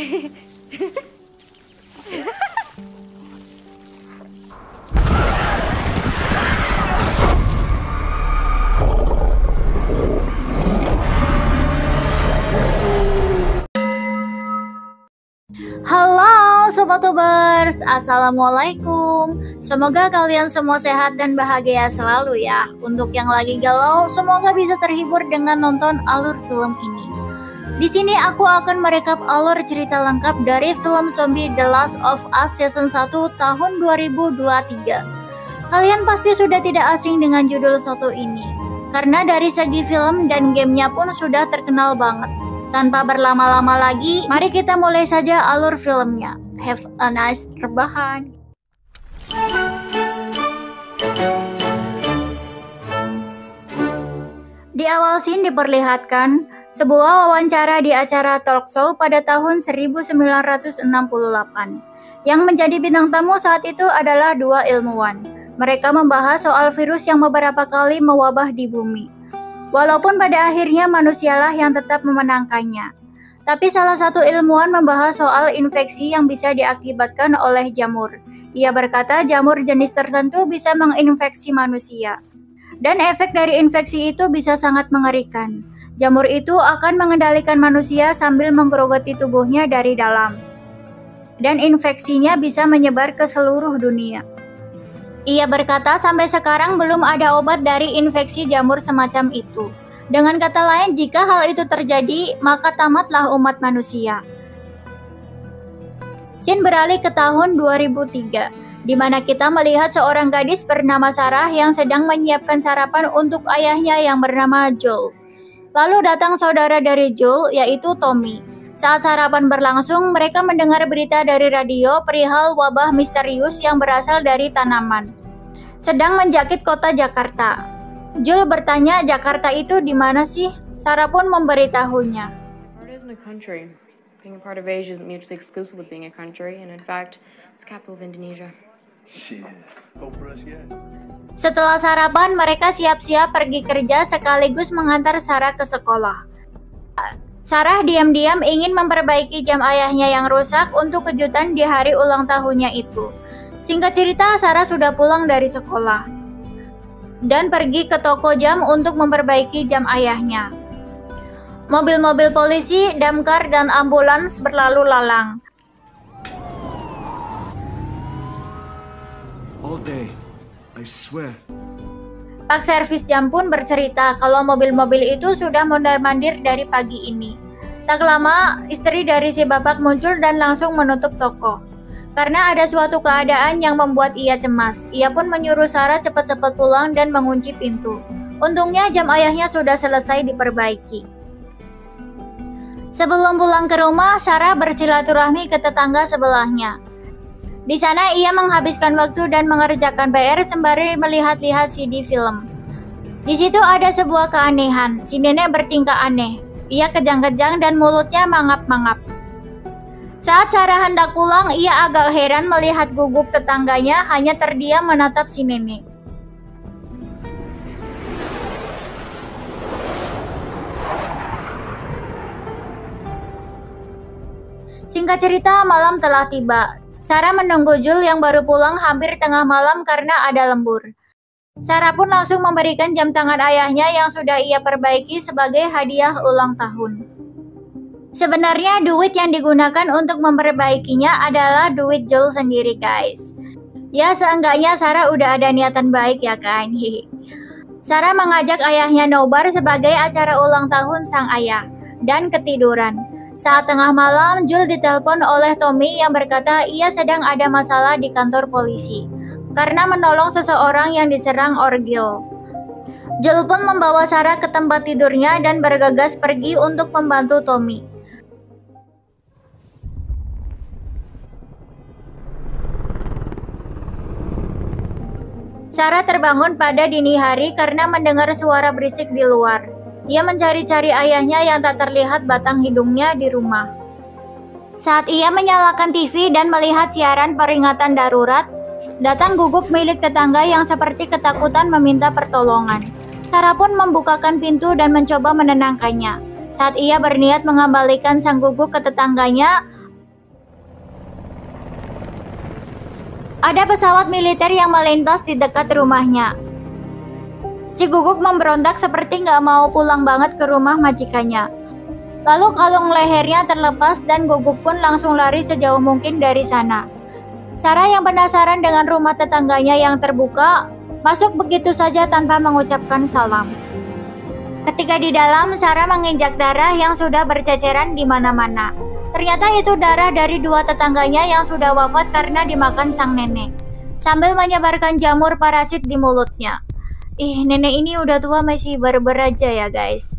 Halo Sobat Tubers, Assalamualaikum. Semoga kalian semua sehat dan bahagia selalu ya. Untuk yang lagi galau, semoga bisa terhibur dengan nonton alur film ini. Di sini aku akan merekap alur cerita lengkap dari film zombie The Last of Us Season 1 tahun 2023. Kalian pasti sudah tidak asing dengan judul satu ini, karena dari segi film dan gamenya pun sudah terkenal banget. Tanpa berlama-lama lagi, mari kita mulai saja alur filmnya. Have a nice rebahan. Di awal scene diperlihatkan sebuah wawancara di acara talk show pada tahun 1968. Yang menjadi bintang tamu saat itu adalah dua ilmuwan. Mereka membahas soal virus yang beberapa kali mewabah di bumi. Walaupun pada akhirnya manusialah yang tetap memenangkannya. Tapi salah satu ilmuwan membahas soal infeksi yang bisa diakibatkan oleh jamur. Ia berkata jamur jenis tertentu bisa menginfeksi manusia. Dan efek dari infeksi itu bisa sangat mengerikan. Jamur itu akan mengendalikan manusia sambil menggerogoti tubuhnya dari dalam. Dan infeksinya bisa menyebar ke seluruh dunia. Ia berkata sampai sekarang belum ada obat dari infeksi jamur semacam itu. Dengan kata lain, jika hal itu terjadi, maka tamatlah umat manusia. Scene beralih ke tahun 2003, di mana kita melihat seorang gadis bernama Sarah yang sedang menyiapkan sarapan untuk ayahnya yang bernama Joel. Lalu datang saudara dari Joel, yaitu Tommy. Saat sarapan berlangsung, mereka mendengar berita dari radio perihal wabah misterius yang berasal dari tanaman, sedang menjakit kota Jakarta. Joel bertanya, Jakarta itu di mana sih? Sarah pun memberitahunya. Being a part of Asia isn't mutually exclusive with being a country, and in fact, it's the capital of Indonesia. Setelah sarapan, mereka siap-siap pergi kerja sekaligus mengantar Sarah ke sekolah. Sarah diam-diam ingin memperbaiki jam ayahnya yang rusak untuk kejutan di hari ulang tahunnya itu. Singkat cerita, Sarah sudah pulang dari sekolah dan pergi ke toko jam untuk memperbaiki jam ayahnya. Mobil-mobil polisi, damkar, dan ambulans berlalu lalang. All day, I swear. Pak servis jam pun bercerita kalau mobil-mobil itu sudah mondar-mandir dari pagi ini. Tak lama, istri dari si bapak muncul dan langsung menutup toko. Karena ada suatu keadaan yang membuat ia cemas. Ia pun menyuruh Sarah cepat-cepat pulang dan mengunci pintu. Untungnya jam ayahnya sudah selesai diperbaiki. Sebelum pulang ke rumah, Sarah bersilaturahmi ke tetangga sebelahnya. Di sana ia menghabiskan waktu dan mengerjakan PR sembari melihat-lihat CD film. Di situ ada sebuah keanehan. Si nenek bertingkah aneh. Ia kejang-kejang dan mulutnya mangap-mangap. Saat Sarah hendak pulang, ia agak heran melihat gugup tetangganya hanya terdiam menatap si nenek. Singkat cerita, malam telah tiba. Sarah menunggu Joel yang baru pulang hampir tengah malam karena ada lembur. Sarah pun langsung memberikan jam tangan ayahnya yang sudah ia perbaiki sebagai hadiah ulang tahun. Sebenarnya duit yang digunakan untuk memperbaikinya adalah duit Joel sendiri, guys. Ya, seenggaknya Sarah udah ada niatan baik ya kan. Sarah mengajak ayahnya nobar sebagai acara ulang tahun sang ayah dan ketiduran. Saat tengah malam, Joel ditelepon oleh Tommy yang berkata ia sedang ada masalah di kantor polisi karena menolong seseorang yang diserang orgil. Joel pun membawa Sarah ke tempat tidurnya dan bergegas pergi untuk membantu Tommy. Sarah terbangun pada dini hari karena mendengar suara berisik di luar. Ia mencari-cari ayahnya yang tak terlihat batang hidungnya di rumah. Saat ia menyalakan TV dan melihat siaran peringatan darurat, datang guguk milik tetangga yang seperti ketakutan meminta pertolongan. Sarah pun membukakan pintu dan mencoba menenangkannya. Saat ia berniat mengembalikan sang guguk ke tetangganya, Ada pesawat militer yang melintas di dekat rumahnya. Si Guguk memberontak seperti nggak mau pulang banget ke rumah majikannya. Lalu kalung lehernya terlepas dan Guguk pun langsung lari sejauh mungkin dari sana. Sarah yang penasaran dengan rumah tetangganya yang terbuka, masuk begitu saja tanpa mengucapkan salam. Ketika di dalam, Sarah menginjak darah yang sudah berceceran di mana-mana. Ternyata itu darah dari dua tetangganya yang sudah wafat karena dimakan sang nenek, sambil menyebarkan jamur parasit di mulutnya. Ih, nenek ini udah tua masih barbar aja ya guys.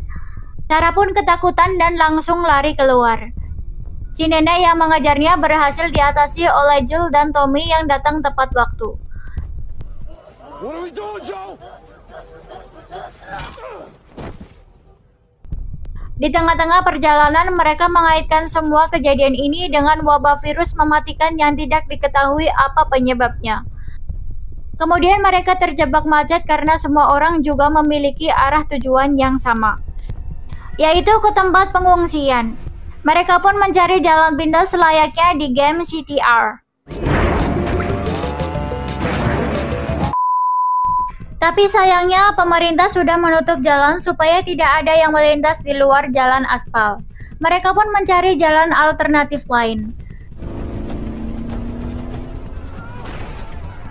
Sarah pun ketakutan dan langsung lari keluar. Si nenek yang mengejarnya berhasil diatasi oleh Jules dan Tommy yang datang tepat waktu. What are we doing, Joe? Di tengah-tengah perjalanan, mereka mengaitkan semua kejadian ini dengan wabah virus mematikan yang tidak diketahui apa penyebabnya. Kemudian mereka terjebak macet karena semua orang juga memiliki arah tujuan yang sama, yaitu ke tempat pengungsian. Mereka pun mencari jalan pintas selayaknya di game CTR. Tapi sayangnya pemerintah sudah menutup jalan supaya tidak ada yang melintas di luar jalan aspal. Mereka pun mencari jalan alternatif lain.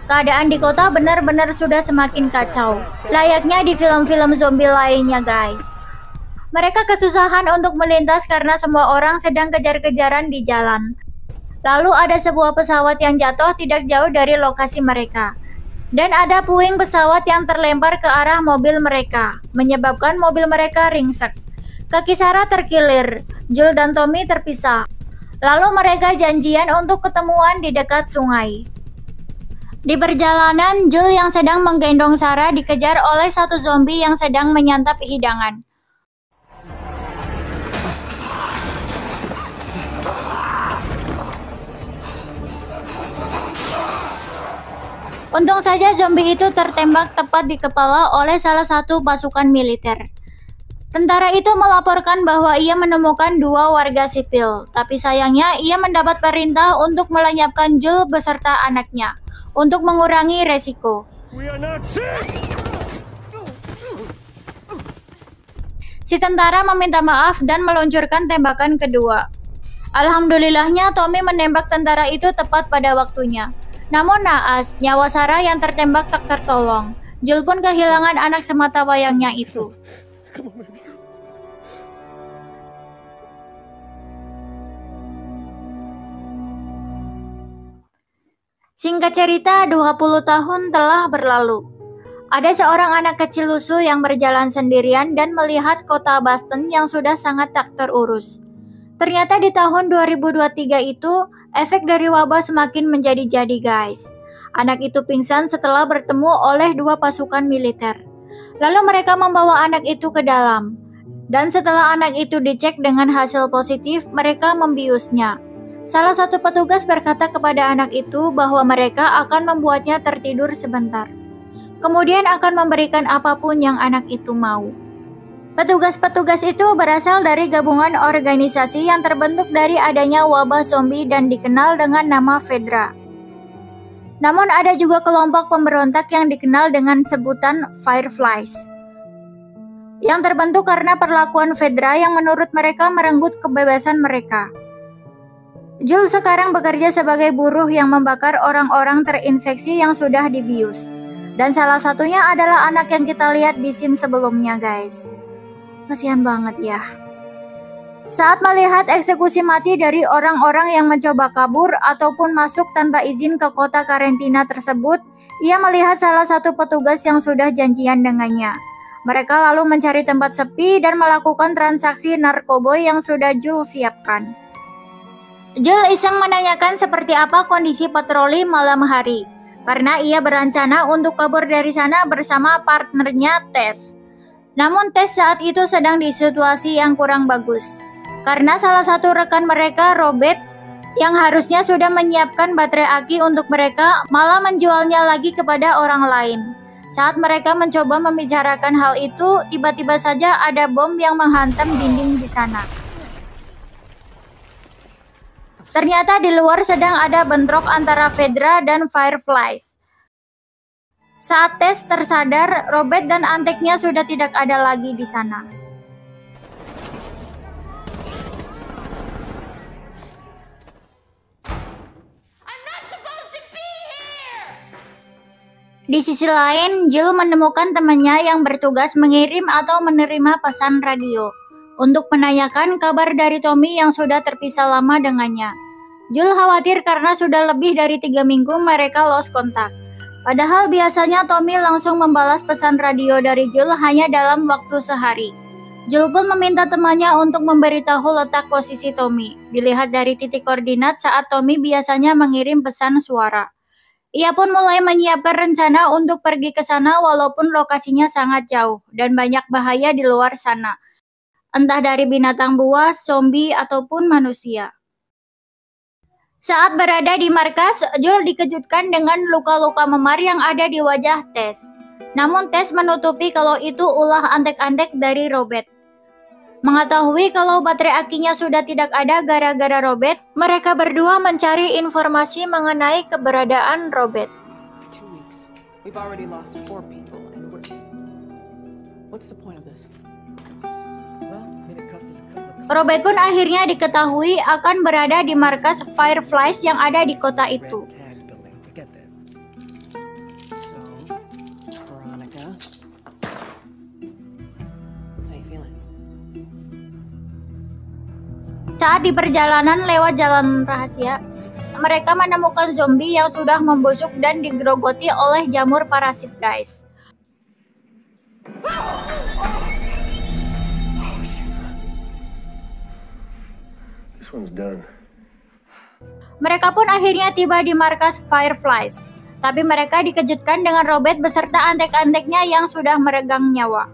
Keadaan di kota benar-benar sudah semakin kacau, layaknya di film-film zombie lainnya guys. Mereka kesusahan untuk melintas karena semua orang sedang kejar-kejaran di jalan. Lalu ada sebuah pesawat yang jatuh tidak jauh dari lokasi mereka. Dan ada puing pesawat yang terlempar ke arah mobil mereka, menyebabkan mobil mereka ringsek. Kaki Sarah terkilir, Jules dan Tommy terpisah. Lalu mereka janjian untuk ketemuan di dekat sungai. Di perjalanan, Jules yang sedang menggendong Sarah dikejar oleh satu zombie yang sedang menyantap hidangan. Untung saja zombie itu tertembak tepat di kepala oleh salah satu pasukan militer. Tentara itu melaporkan bahwa ia menemukan dua warga sipil, tapi sayangnya ia mendapat perintah untuk melenyapkan Jules beserta anaknya untuk mengurangi resiko. Si tentara meminta maaf dan meluncurkan tembakan kedua. Alhamdulillahnya Tommy menembak tentara itu tepat pada waktunya. Namun naas, nyawa Sarah yang tertembak tak tertolong. Jules pun kehilangan anak semata wayangnya itu. Singkat cerita, 20 tahun telah berlalu. Ada seorang anak kecil lusuh yang berjalan sendirian dan melihat kota Boston yang sudah sangat tak terurus. Ternyata di tahun 2023 itu, efek dari wabah semakin menjadi-jadi guys. Anak itu pingsan setelah bertemu oleh dua pasukan militer. Lalu mereka membawa anak itu ke dalam. Dan setelah anak itu dicek dengan hasil positif, mereka membiusnya. Salah satu petugas berkata kepada anak itu bahwa mereka akan membuatnya tertidur sebentar. Kemudian akan memberikan apapun yang anak itu mau. Petugas-petugas itu berasal dari gabungan organisasi yang terbentuk dari adanya wabah zombie dan dikenal dengan nama Fedra. Namun ada juga kelompok pemberontak yang dikenal dengan sebutan Fireflies, yang terbentuk karena perlakuan Fedra yang menurut mereka merenggut kebebasan mereka. Jules sekarang bekerja sebagai buruh yang membakar orang-orang terinfeksi yang sudah dibius. Dan salah satunya adalah anak yang kita lihat di scene sebelumnya guys. Kasihan banget ya. Saat melihat eksekusi mati dari orang-orang yang mencoba kabur ataupun masuk tanpa izin ke kota karantina tersebut, ia melihat salah satu petugas yang sudah janjian dengannya. Mereka lalu mencari tempat sepi dan melakukan transaksi narkoboy yang sudah Jules siapkan. Jules iseng menanyakan seperti apa kondisi patroli malam hari, karena ia berencana untuk kabur dari sana bersama partnernya Tess. Namun Tess saat itu sedang di situasi yang kurang bagus, karena salah satu rekan mereka, Robert, yang harusnya sudah menyiapkan baterai aki untuk mereka, malah menjualnya lagi kepada orang lain. Saat mereka mencoba membicarakan hal itu, tiba-tiba saja ada bom yang menghantam dinding di sana. Ternyata di luar sedang ada bentrok antara Fedra dan Fireflies. Saat Tess tersadar, Robert dan anteknya sudah tidak ada lagi di sana. Di sisi lain, Jill menemukan temannya yang bertugas mengirim atau menerima pesan radio untuk menanyakan kabar dari Tommy yang sudah terpisah lama dengannya. Jill khawatir karena sudah lebih dari 3 minggu mereka lost kontak. Padahal biasanya Tommy langsung membalas pesan radio dari Jill hanya dalam waktu sehari. Jill pun meminta temannya untuk memberitahu letak posisi Tommy, dilihat dari titik koordinat saat Tommy biasanya mengirim pesan suara. Ia pun mulai menyiapkan rencana untuk pergi ke sana walaupun lokasinya sangat jauh dan banyak bahaya di luar sana, entah dari binatang buas, zombie, ataupun manusia. Saat berada di markas, Joel dikejutkan dengan luka-luka memar yang ada di wajah Tess. Namun Tess menutupi kalau itu ulah antek-antek dari Robert. Mengetahui kalau baterai akinya sudah tidak ada gara-gara Robert, mereka berdua mencari informasi mengenai keberadaan Robert. 2 weeks. We've already lost 4 people and what's the point of this? Robert pun akhirnya diketahui akan berada di markas Fireflies yang ada di kota itu. Saat di perjalanan lewat jalan rahasia, mereka menemukan zombie yang sudah membusuk dan digerogoti oleh jamur parasit, guys. This one's done. Mereka pun akhirnya tiba di markas Fireflies, tapi mereka dikejutkan dengan Robert beserta antek-anteknya yang sudah meregang nyawa.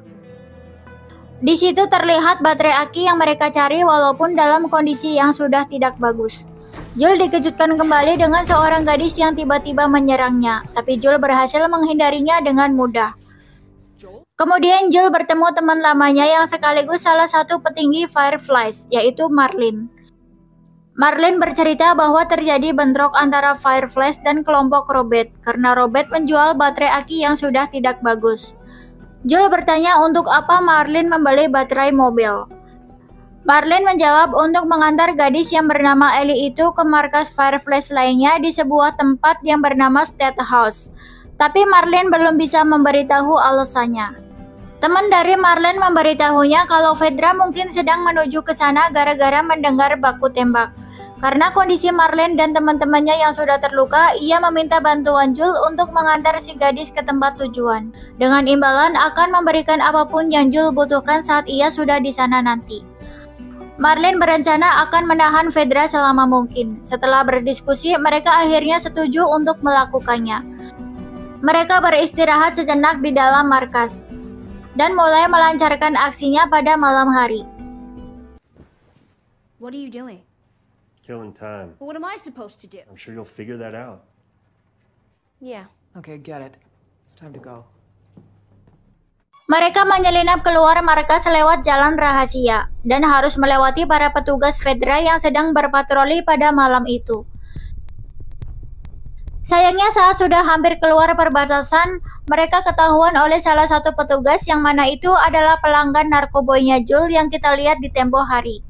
Di situ terlihat baterai aki yang mereka cari walaupun dalam kondisi yang sudah tidak bagus. Joel dikejutkan kembali dengan seorang gadis yang tiba-tiba menyerangnya, tapi Joel berhasil menghindarinya dengan mudah. Kemudian Joel bertemu teman lamanya yang sekaligus salah satu petinggi Fireflies, yaitu Marlin. Marlin bercerita bahwa terjadi bentrok antara Fireflies dan kelompok Robert karena Robert menjual baterai aki yang sudah tidak bagus. Joel bertanya untuk apa Marlin membeli baterai mobil. Marlin menjawab untuk mengantar gadis yang bernama Ellie itu ke markas Fireflies lainnya di sebuah tempat yang bernama State House. Tapi Marlin belum bisa memberitahu alasannya. Teman dari Marlin memberitahunya kalau Fedra mungkin sedang menuju ke sana gara-gara mendengar baku tembak. Karena kondisi Marlin dan teman-temannya yang sudah terluka, ia meminta bantuan Joel untuk mengantar si gadis ke tempat tujuan. Dengan imbalan akan memberikan apapun yang Joel butuhkan saat ia sudah di sana nanti. Marlin berencana akan menahan Fedra selama mungkin. Setelah berdiskusi, mereka akhirnya setuju untuk melakukannya. Mereka beristirahat sejenak di dalam markas dan mulai melancarkan aksinya pada malam hari. What are you doing? Killing time. What am I supposed to do? I'm sure you'll figure that out. Yeah. Okay, get it. It's time to go. Mereka menyelinap keluar markas lewat jalan rahasia dan harus melewati para petugas Fedra yang sedang berpatroli pada malam itu. Sayangnya saat sudah hampir keluar perbatasan, mereka ketahuan oleh salah satu petugas yang mana itu adalah pelanggan narkoboynya Joel yang kita lihat di tempo hari.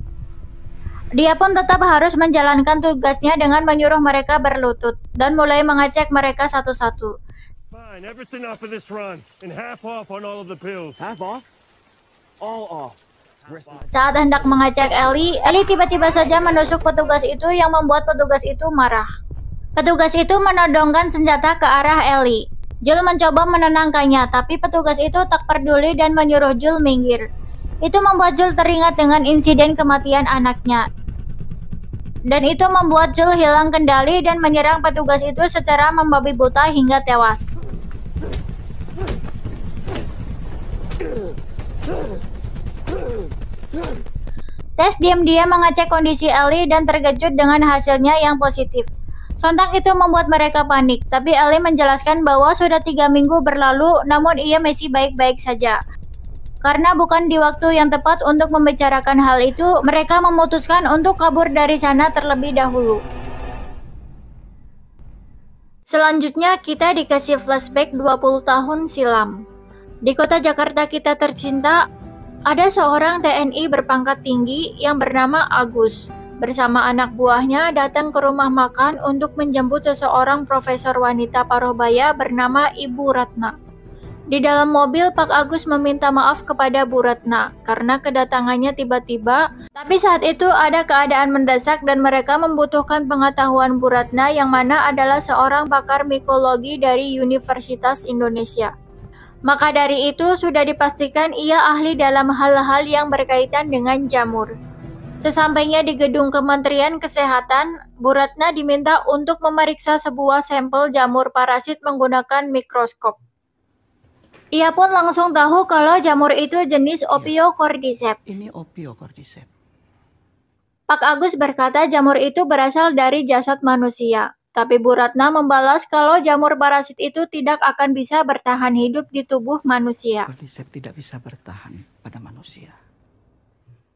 Dia pun tetap harus menjalankan tugasnya dengan menyuruh mereka berlutut dan mulai mengecek mereka satu-satu. Fine, everything off of this run, and half off on all of the pills. Half off? All off. Saat hendak mengecek Ellie tiba-tiba saja menusuk petugas itu yang membuat petugas itu marah. Petugas itu menodongkan senjata ke arah Ellie. Joel mencoba menenangkannya, tapi petugas itu tak peduli dan menyuruh Joel minggir. Itu membuat Joel teringat dengan insiden kematian anaknya. Dan itu membuat Joel hilang kendali dan menyerang petugas itu secara membabi buta hingga tewas. Tess diam-diam mengecek kondisi Ellie dan terkejut dengan hasilnya yang positif. Sontak itu membuat mereka panik, tapi Ellie menjelaskan bahwa sudah 3 minggu berlalu namun ia masih baik-baik saja. Karena bukan di waktu yang tepat untuk membicarakan hal itu, mereka memutuskan untuk kabur dari sana terlebih dahulu. Selanjutnya kita dikasih flashback 20 tahun silam. Di kota Jakarta kita tercinta, ada seorang TNI berpangkat tinggi yang bernama Agus. Bersama anak buahnya datang ke rumah makan untuk menjemput seseorang profesor wanita Parubaya bernama Ibu Ratna. Di dalam mobil, Pak Agus meminta maaf kepada Bu Ratna karena kedatangannya tiba-tiba, tapi saat itu ada keadaan mendesak dan mereka membutuhkan pengetahuan Bu Ratna yang mana adalah seorang pakar mikologi dari Universitas Indonesia. Maka dari itu sudah dipastikan ia ahli dalam hal-hal yang berkaitan dengan jamur. Sesampainya di gedung Kementerian Kesehatan, Bu Ratna diminta untuk memeriksa sebuah sampel jamur parasit menggunakan mikroskop. Ia pun langsung tahu kalau jamur itu jenis Ophiocordyceps. Ini Ophiocordyceps. Pak Agus berkata jamur itu berasal dari jasad manusia. Tapi Bu Ratna membalas kalau jamur parasit itu tidak akan bisa bertahan hidup di tubuh manusia. Cordyceps tidak bisa bertahan pada manusia.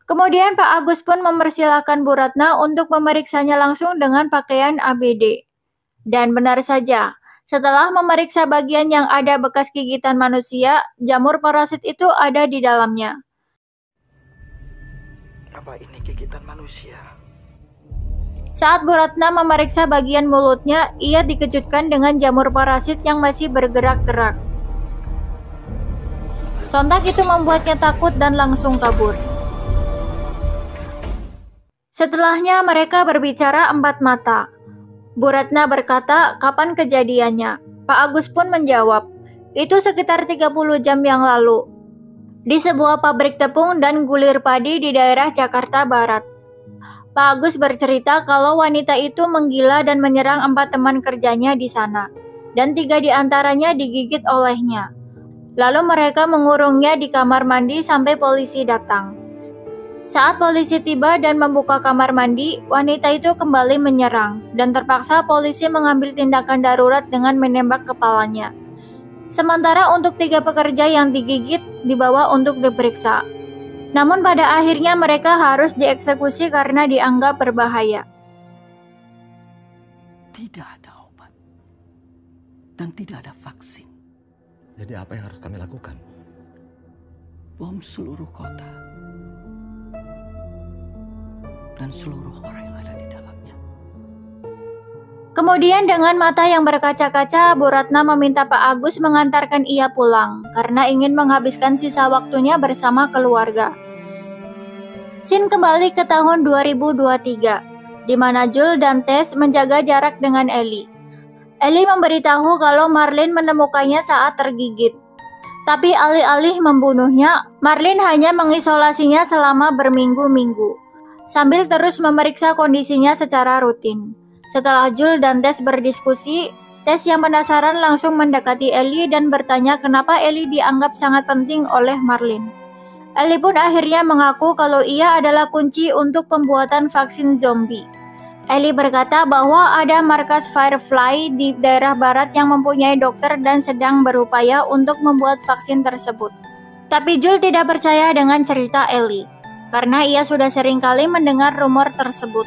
Kemudian Pak Agus pun mempersilahkan Bu Ratna untuk memeriksanya langsung dengan pakaian ABD. Dan benar saja, setelah memeriksa bagian yang ada bekas gigitan manusia, jamur parasit itu ada di dalamnya. Apa ini gigitan manusia? Saat Bu Ratna memeriksa bagian mulutnya, ia dikejutkan dengan jamur parasit yang masih bergerak-gerak. Sontak itu membuatnya takut dan langsung kabur. Setelahnya mereka berbicara empat mata. Bu Ratna berkata, kapan kejadiannya? Pak Agus pun menjawab, itu sekitar 30 jam yang lalu. Di sebuah pabrik tepung dan gulir padi di daerah Jakarta Barat. Pak Agus bercerita kalau wanita itu menggila dan menyerang 4 teman kerjanya di sana. Dan 3 diantaranya digigit olehnya. Lalu mereka mengurungnya di kamar mandi sampai polisi datang. Saat polisi tiba dan membuka kamar mandi, wanita itu kembali menyerang, dan terpaksa polisi mengambil tindakan darurat dengan menembak kepalanya. Sementara untuk 3 pekerja yang digigit dibawa untuk diperiksa. Namun pada akhirnya mereka harus dieksekusi karena dianggap berbahaya. Tidak ada obat. Dan tidak ada vaksin. Jadi apa yang harus kami lakukan? Bom seluruh kota. Dan seluruh orang yang ada di dalamnya. Kemudian dengan mata yang berkaca-kaca, Bu Ratna meminta Pak Agus mengantarkan ia pulang karena ingin menghabiskan sisa waktunya bersama keluarga. Scene kembali ke tahun 2023, di mana Jules dan Tess menjaga jarak dengan Ellie. Ellie memberitahu kalau Marlene menemukannya saat tergigit. Tapi alih-alih membunuhnya, Marlene hanya mengisolasinya selama berminggu-minggu, sambil terus memeriksa kondisinya secara rutin. Setelah Jules dan Tess berdiskusi, Tess yang penasaran langsung mendekati Ellie dan bertanya kenapa Ellie dianggap sangat penting oleh Marlene. Ellie pun akhirnya mengaku kalau ia adalah kunci untuk pembuatan vaksin zombie. Ellie berkata bahwa ada markas Firefly di daerah barat yang mempunyai dokter dan sedang berupaya untuk membuat vaksin tersebut. Tapi Jules tidak percaya dengan cerita Ellie, karena ia sudah sering kali mendengar rumor tersebut.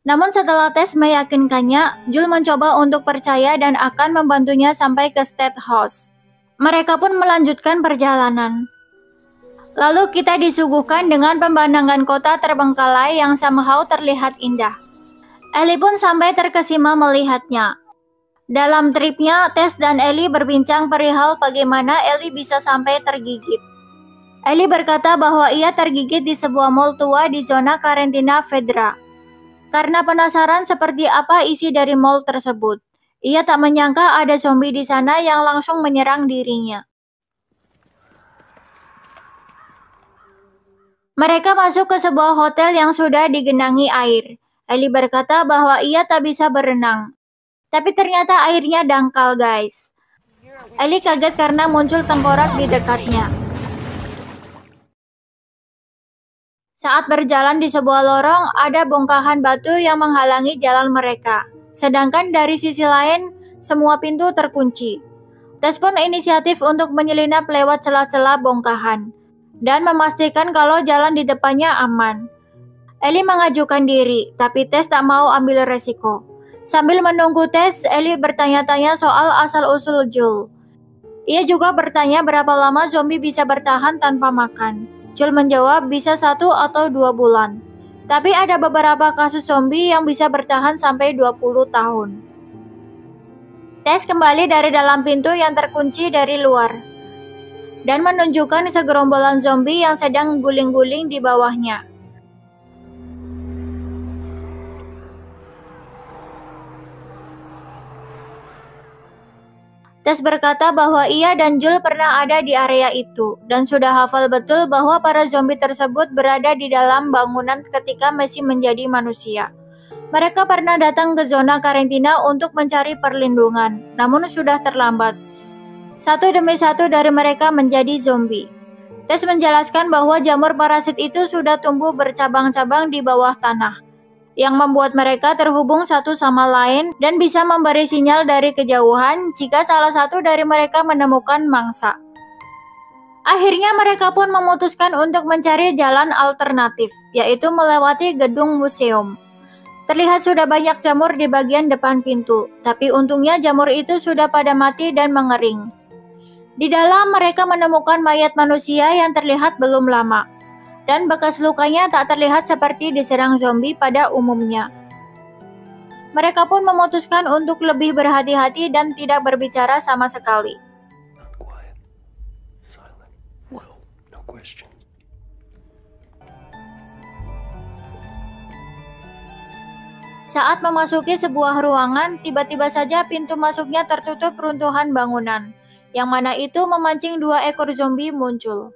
Namun setelah Tess meyakinkannya, Jules mencoba untuk percaya dan akan membantunya sampai ke State House. Mereka pun melanjutkan perjalanan. Lalu kita disuguhkan dengan pemandangan kota terbengkalai yang somehow terlihat indah. Ellie pun sampai terkesima melihatnya. Dalam tripnya, Tess dan Ellie berbincang perihal bagaimana Ellie bisa sampai tergigit. Ellie berkata bahwa ia tergigit di sebuah mall tua di zona karantina Fedra. Karena penasaran seperti apa isi dari mall tersebut, ia tak menyangka ada zombie di sana yang langsung menyerang dirinya. Mereka masuk ke sebuah hotel yang sudah digenangi air. Ellie berkata bahwa ia tak bisa berenang. Tapi ternyata airnya dangkal, guys. Ellie kaget karena muncul tengkorak di dekatnya. Saat berjalan di sebuah lorong, ada bongkahan batu yang menghalangi jalan mereka. Sedangkan dari sisi lain, semua pintu terkunci. Tess pun inisiatif untuk menyelinap lewat celah-celah bongkahan dan memastikan kalau jalan di depannya aman. Ellie mengajukan diri, tapi Tess tak mau ambil resiko. Sambil menunggu Tess, Ellie bertanya-tanya soal asal-usul Joel. Ia juga bertanya berapa lama zombie bisa bertahan tanpa makan. Joel menjawab bisa 1 atau 2 bulan. Tapi ada beberapa kasus zombie yang bisa bertahan sampai 20 tahun. Tess kembali dari dalam pintu yang terkunci dari luar dan menunjukkan segerombolan zombie yang sedang guling-guling di bawahnya. Tess berkata bahwa ia dan Joel pernah ada di area itu dan sudah hafal betul bahwa para zombie tersebut berada di dalam bangunan ketika masih menjadi manusia. Mereka pernah datang ke zona karantina untuk mencari perlindungan, namun sudah terlambat. Satu demi satu dari mereka menjadi zombie. Tess menjelaskan bahwa jamur parasit itu sudah tumbuh bercabang-cabang di bawah tanah, yang membuat mereka terhubung satu sama lain dan bisa memberi sinyal dari kejauhan jika salah satu dari mereka menemukan mangsa. Akhirnya mereka pun memutuskan untuk mencari jalan alternatif, yaitu melewati gedung museum. Terlihat sudah banyak jamur di bagian depan pintu, tapi untungnya jamur itu sudah pada mati dan mengering. Di dalam mereka menemukan mayat manusia yang terlihat belum lama, dan bekas lukanya tak terlihat seperti diserang zombie pada umumnya. Mereka pun memutuskan untuk lebih berhati-hati dan tidak berbicara sama sekali. Not quiet. Silent. Well, no question. Saat memasuki sebuah ruangan, tiba-tiba saja pintu masuknya tertutup runtuhan bangunan, yang mana itu memancing 2 ekor zombie muncul.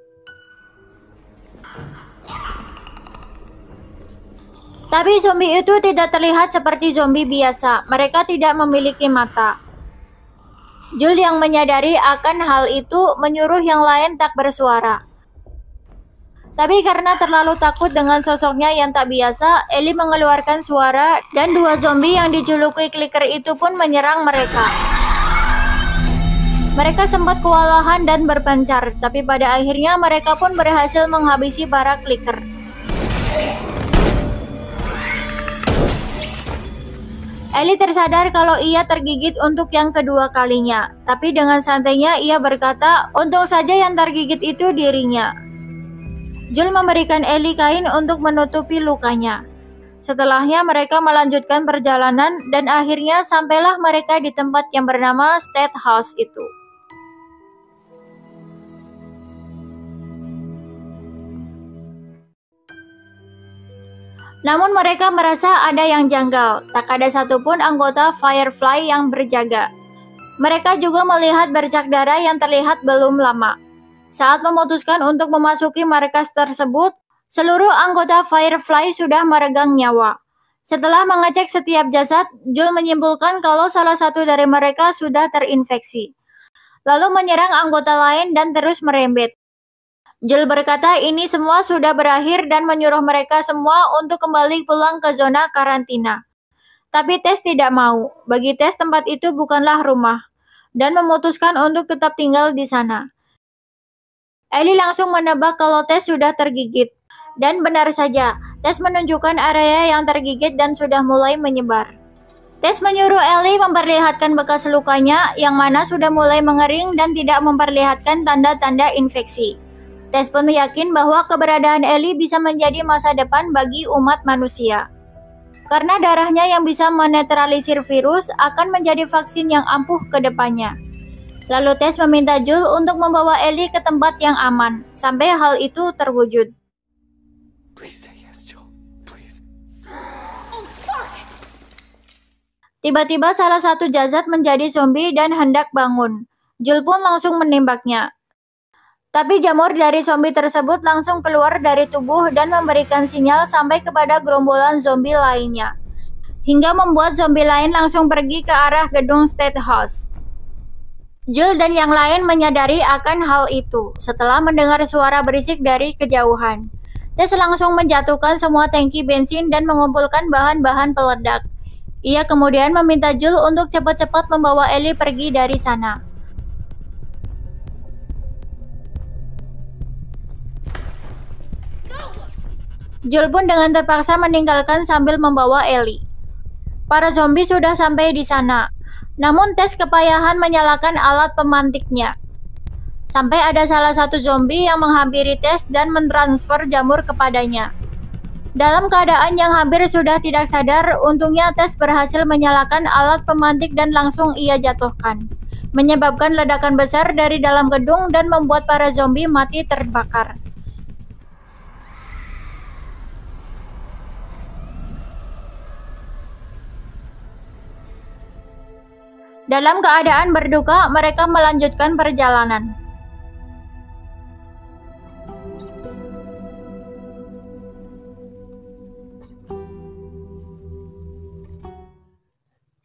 Tapi zombie itu tidak terlihat seperti zombie biasa, mereka tidak memiliki mata. Joel yang menyadari akan hal itu menyuruh yang lain tak bersuara. Tapi karena terlalu takut dengan sosoknya yang tak biasa, Ellie mengeluarkan suara dan 2 zombie yang dijuluki Clicker itu pun menyerang mereka. Mereka sempat kewalahan dan berpencar, tapi pada akhirnya mereka pun berhasil menghabisi para Clicker. Ellie tersadar kalau ia tergigit untuk yang kedua kalinya, tapi dengan santainya ia berkata, untung saja yang tergigit itu dirinya. Joel memberikan Ellie kain untuk menutupi lukanya. Setelahnya mereka melanjutkan perjalanan dan akhirnya sampailah mereka di tempat yang bernama State House itu. Namun mereka merasa ada yang janggal, tak ada satupun anggota Firefly yang berjaga. Mereka juga melihat bercak darah yang terlihat belum lama. Saat memutuskan untuk memasuki markas tersebut, seluruh anggota Firefly sudah meregang nyawa. Setelah mengecek setiap jasad, Joel menyimpulkan kalau salah satu dari mereka sudah terinfeksi. Lalu menyerang anggota lain dan terus merembet. Joel berkata ini semua sudah berakhir dan menyuruh mereka semua untuk kembali pulang ke zona karantina. Tapi Tess tidak mau. Bagi Tess tempat itu bukanlah rumah, dan memutuskan untuk tetap tinggal di sana. Ellie langsung menebak kalau Tess sudah tergigit. Dan benar saja, Tess menunjukkan area yang tergigit dan sudah mulai menyebar. Tess menyuruh Ellie memperlihatkan bekas lukanya yang mana sudah mulai mengering dan tidak memperlihatkan tanda-tanda infeksi. Tess pun yakin bahwa keberadaan Ellie bisa menjadi masa depan bagi umat manusia. Karena darahnya yang bisa menetralisir virus akan menjadi vaksin yang ampuh ke depannya. Lalu Tess meminta Joel untuk membawa Ellie ke tempat yang aman, sampai hal itu terwujud. Please say yes, Joel. Please. Tiba-tiba salah satu jasad menjadi zombie dan hendak bangun. Joel pun langsung menembaknya. Tapi jamur dari zombie tersebut langsung keluar dari tubuh dan memberikan sinyal sampai kepada gerombolan zombie lainnya. Hingga membuat zombie lain langsung pergi ke arah gedung State House. Joel dan yang lain menyadari akan hal itu setelah mendengar suara berisik dari kejauhan. Tess langsung menjatuhkan semua tangki bensin dan mengumpulkan bahan-bahan peledak. Ia kemudian meminta Jules untuk cepat-cepat membawa Ellie pergi dari sana. Jules pun dengan terpaksa meninggalkan sambil membawa Ellie. Para zombie sudah sampai di sana. Namun Tess kepayahan menyalakan alat pemantiknya. Sampai ada salah satu zombie yang menghampiri Tess dan mentransfer jamur kepadanya. Dalam keadaan yang hampir sudah tidak sadar, untungnya Tess berhasil menyalakan alat pemantik dan langsung ia jatuhkan, menyebabkan ledakan besar dari dalam gedung dan membuat para zombie mati terbakar. Dalam keadaan berduka, mereka melanjutkan perjalanan.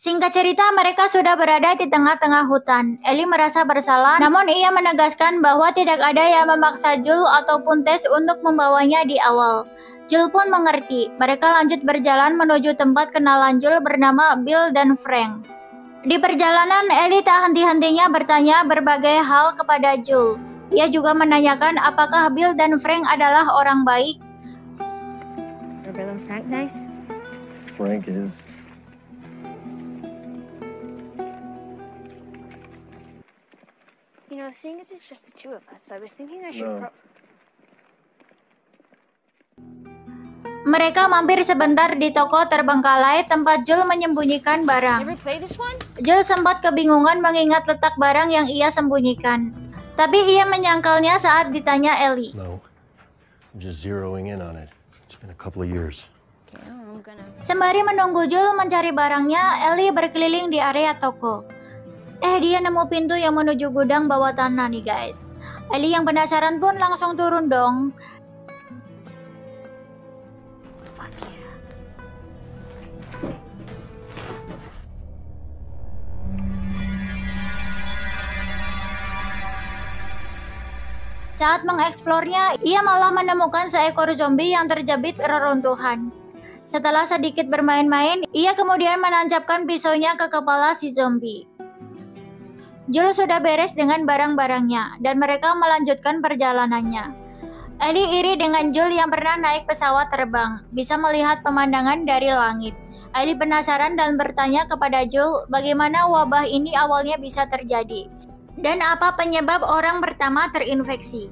Singkat cerita, mereka sudah berada di tengah-tengah hutan. Ellie merasa bersalah, namun ia menegaskan bahwa tidak ada yang memaksa Jules ataupun Tess untuk membawanya di awal. Jules pun mengerti. Mereka lanjut berjalan menuju tempat kenalan Jules bernama Bill dan Frank. Di perjalanan, Ellie tak henti-hentinya bertanya berbagai hal kepada Jules. Ia juga menanyakan apakah Bill dan Frank adalah orang baik. Are Bill and Frank nice? Frank is. You know, seeing as it's just the two of us, I was thinking I should No. Mereka mampir sebentar di toko terbengkalai tempat Jules menyembunyikan barang. Ever play this one? Jules sempat kebingungan mengingat letak barang yang ia sembunyikan. Tapi ia menyangkalnya saat ditanya Ellie. No. I'm just zeroing in on it. It's been a couple of years. Okay, I'm gonna... Sembari menunggu Jules mencari barangnya, Ellie berkeliling di area toko. Dia nemu pintu yang menuju gudang bawah tanah nih guys. Ellie yang penasaran pun langsung turun dong. Saat mengeksplornya, ia malah menemukan seekor zombie yang terjepit reruntuhan. Setelah sedikit bermain-main, ia kemudian menancapkan pisaunya ke kepala si zombie. Jules sudah beres dengan barang-barangnya, dan mereka melanjutkan perjalanannya. Ellie iri dengan Jules yang pernah naik pesawat terbang, bisa melihat pemandangan dari langit. Ellie penasaran dan bertanya kepada Jules bagaimana wabah ini awalnya bisa terjadi, dan apa penyebab orang pertama terinfeksi.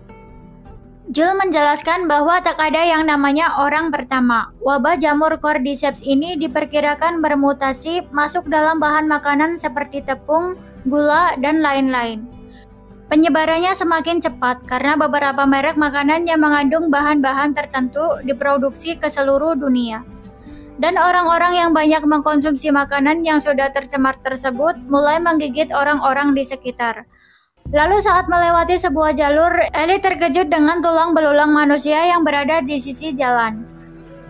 Jules menjelaskan bahwa tak ada yang namanya orang pertama. Wabah jamur cordyceps ini diperkirakan bermutasi masuk dalam bahan makanan seperti tepung, gula, dan lain-lain. Penyebarannya semakin cepat karena beberapa merek makanan yang mengandung bahan-bahan tertentu diproduksi ke seluruh dunia. Dan orang-orang yang banyak mengkonsumsi makanan yang sudah tercemar tersebut mulai menggigit orang-orang di sekitar. Lalu saat melewati sebuah jalur, Ellie terkejut dengan tulang belulang manusia yang berada di sisi jalan.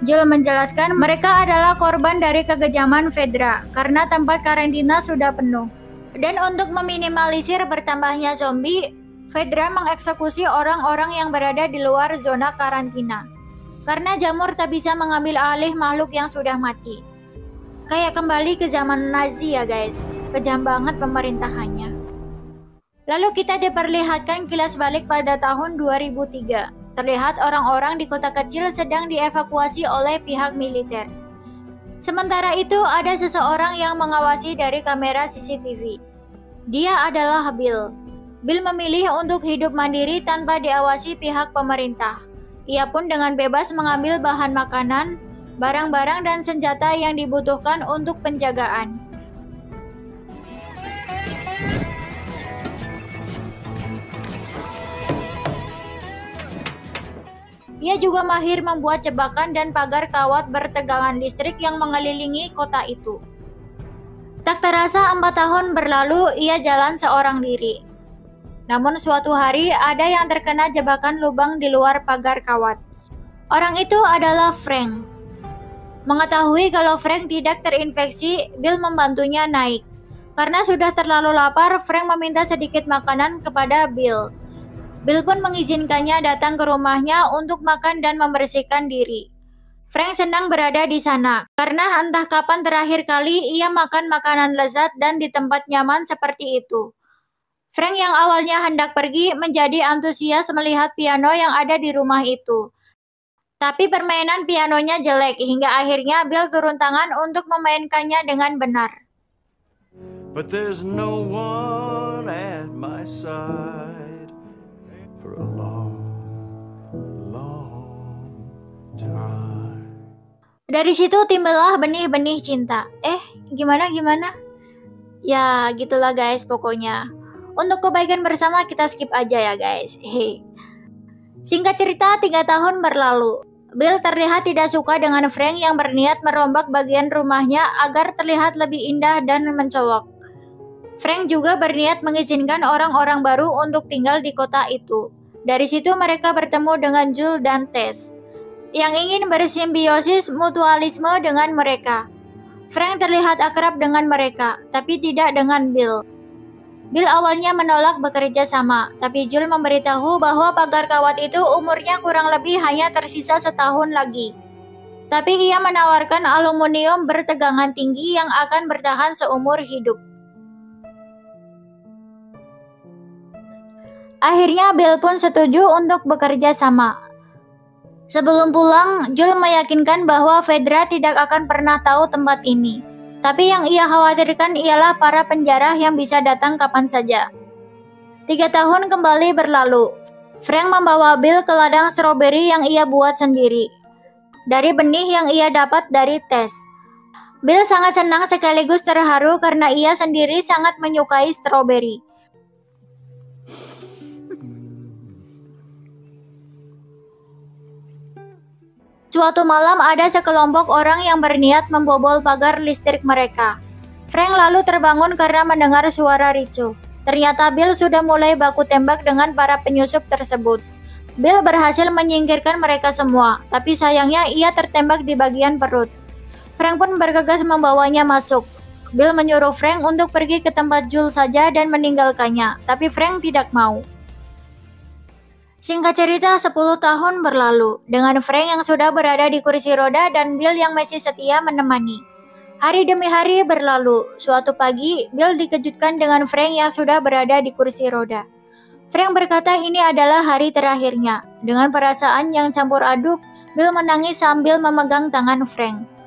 Jules menjelaskan mereka adalah korban dari kekejaman Fedra karena tempat karantina sudah penuh. Dan untuk meminimalisir bertambahnya zombie, Fedra mengeksekusi orang-orang yang berada di luar zona karantina. Karena jamur tak bisa mengambil alih makhluk yang sudah mati. Kayak kembali ke zaman Nazi ya guys, kejam banget pemerintahannya. Lalu kita diperlihatkan kilas balik pada tahun 2003. Terlihat orang-orang di kota kecil sedang dievakuasi oleh pihak militer. Sementara itu ada seseorang yang mengawasi dari kamera CCTV. Dia adalah Bill. Bill memilih untuk hidup mandiri tanpa diawasi pihak pemerintah. Ia pun dengan bebas mengambil bahan makanan, barang-barang dan senjata yang dibutuhkan untuk penjagaan. Ia juga mahir membuat jebakan dan pagar kawat bertegangan listrik yang mengelilingi kota itu. Tak terasa 4 tahun berlalu, ia jalan seorang diri. Namun suatu hari ada yang terkena jebakan lubang di luar pagar kawat. Orang itu adalah Frank. Mengetahui kalau Frank tidak terinfeksi, Bill membantunya naik. Karena sudah terlalu lapar, Frank meminta sedikit makanan kepada Bill. Bill pun mengizinkannya datang ke rumahnya untuk makan dan membersihkan diri. Frank senang berada di sana, karena entah kapan terakhir kali ia makan makanan lezat dan di tempat nyaman seperti itu. Frank yang awalnya hendak pergi menjadi antusias melihat piano yang ada di rumah itu. Tapi permainan pianonya jelek hingga akhirnya Bill turun tangan untuk memainkannya dengan benar. But there's no one at my side for a long, long time. Dari situ timbullah benih-benih cinta. Gimana? Ya, gitulah guys pokoknya. Untuk kebaikan bersama kita skip aja ya guys. Singkat cerita, 3 tahun berlalu. Bill terlihat tidak suka dengan Frank yang berniat merombak bagian rumahnya agar terlihat lebih indah dan mencolok. Frank juga berniat mengizinkan orang-orang baru untuk tinggal di kota itu. Dari situ mereka bertemu dengan Jules dan Tess yang ingin bersimbiosis mutualisme dengan mereka. Frank terlihat akrab dengan mereka, tapi tidak dengan Bill. Bill awalnya menolak bekerja sama, tapi Jules memberitahu bahwa pagar kawat itu umurnya kurang lebih hanya tersisa setahun lagi. Tapi ia menawarkan aluminium bertegangan tinggi yang akan bertahan seumur hidup. Akhirnya Bill pun setuju untuk bekerja sama. Sebelum pulang, Jules meyakinkan bahwa Fedra tidak akan pernah tahu tempat ini. Tapi yang ia khawatirkan ialah para penjara yang bisa datang kapan saja. 3 tahun kembali berlalu. Frank membawa Bill ke ladang stroberi yang ia buat sendiri, dari benih yang ia dapat dari Tess. Bill sangat senang sekaligus terharu karena ia sendiri sangat menyukai stroberi. Suatu malam ada sekelompok orang yang berniat membobol pagar listrik mereka. Frank lalu terbangun karena mendengar suara ricuh. Ternyata Bill sudah mulai baku tembak dengan para penyusup tersebut. Bill berhasil menyingkirkan mereka semua, tapi sayangnya ia tertembak di bagian perut. Frank pun bergegas membawanya masuk. Bill menyuruh Frank untuk pergi ke tempat Jules saja dan meninggalkannya, tapi Frank tidak mau. Singkat cerita, 10 tahun berlalu, dengan Frank yang sudah berada di kursi roda dan Bill yang masih setia menemani. Hari demi hari berlalu. Suatu pagi, Bill dikejutkan dengan Frank yang sudah berada di kursi roda. Frank berkata ini adalah hari terakhirnya. Dengan perasaan yang campur aduk, Bill menangis sambil memegang tangan Frank.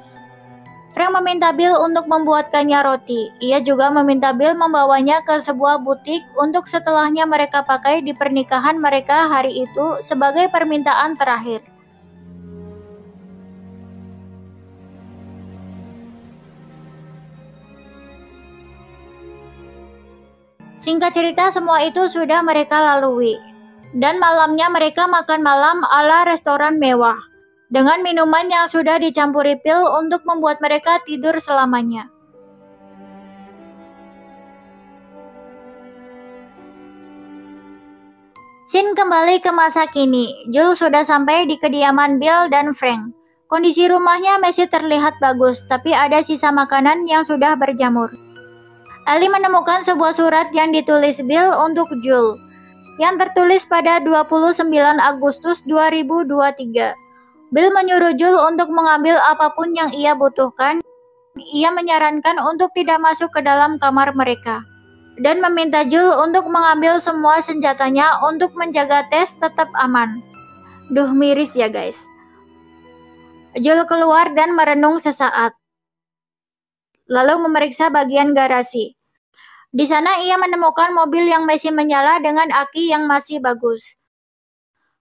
Frank meminta Bill untuk membuatkannya roti. Ia juga meminta Bill membawanya ke sebuah butik untuk setelahnya mereka pakai di pernikahan mereka hari itu sebagai permintaan terakhir. Singkat cerita, semua itu sudah mereka lalui. Dan malamnya mereka makan malam ala restoran mewah, dengan minuman yang sudah dicampuri pil untuk membuat mereka tidur selamanya. Scene kembali ke masa kini. Jules sudah sampai di kediaman Bill dan Frank. Kondisi rumahnya masih terlihat bagus, tapi ada sisa makanan yang sudah berjamur. Ellie menemukan sebuah surat yang ditulis Bill untuk Jules, yang tertulis pada 29 Agustus 2023. Bill menyuruh Jules untuk mengambil apapun yang ia butuhkan. Ia menyarankan untuk tidak masuk ke dalam kamar mereka, dan meminta Jules untuk mengambil semua senjatanya untuk menjaga Tess tetap aman. Duh, miris ya guys. Jules keluar dan merenung sesaat, lalu memeriksa bagian garasi. Di sana ia menemukan mobil yang masih menyala dengan aki yang masih bagus.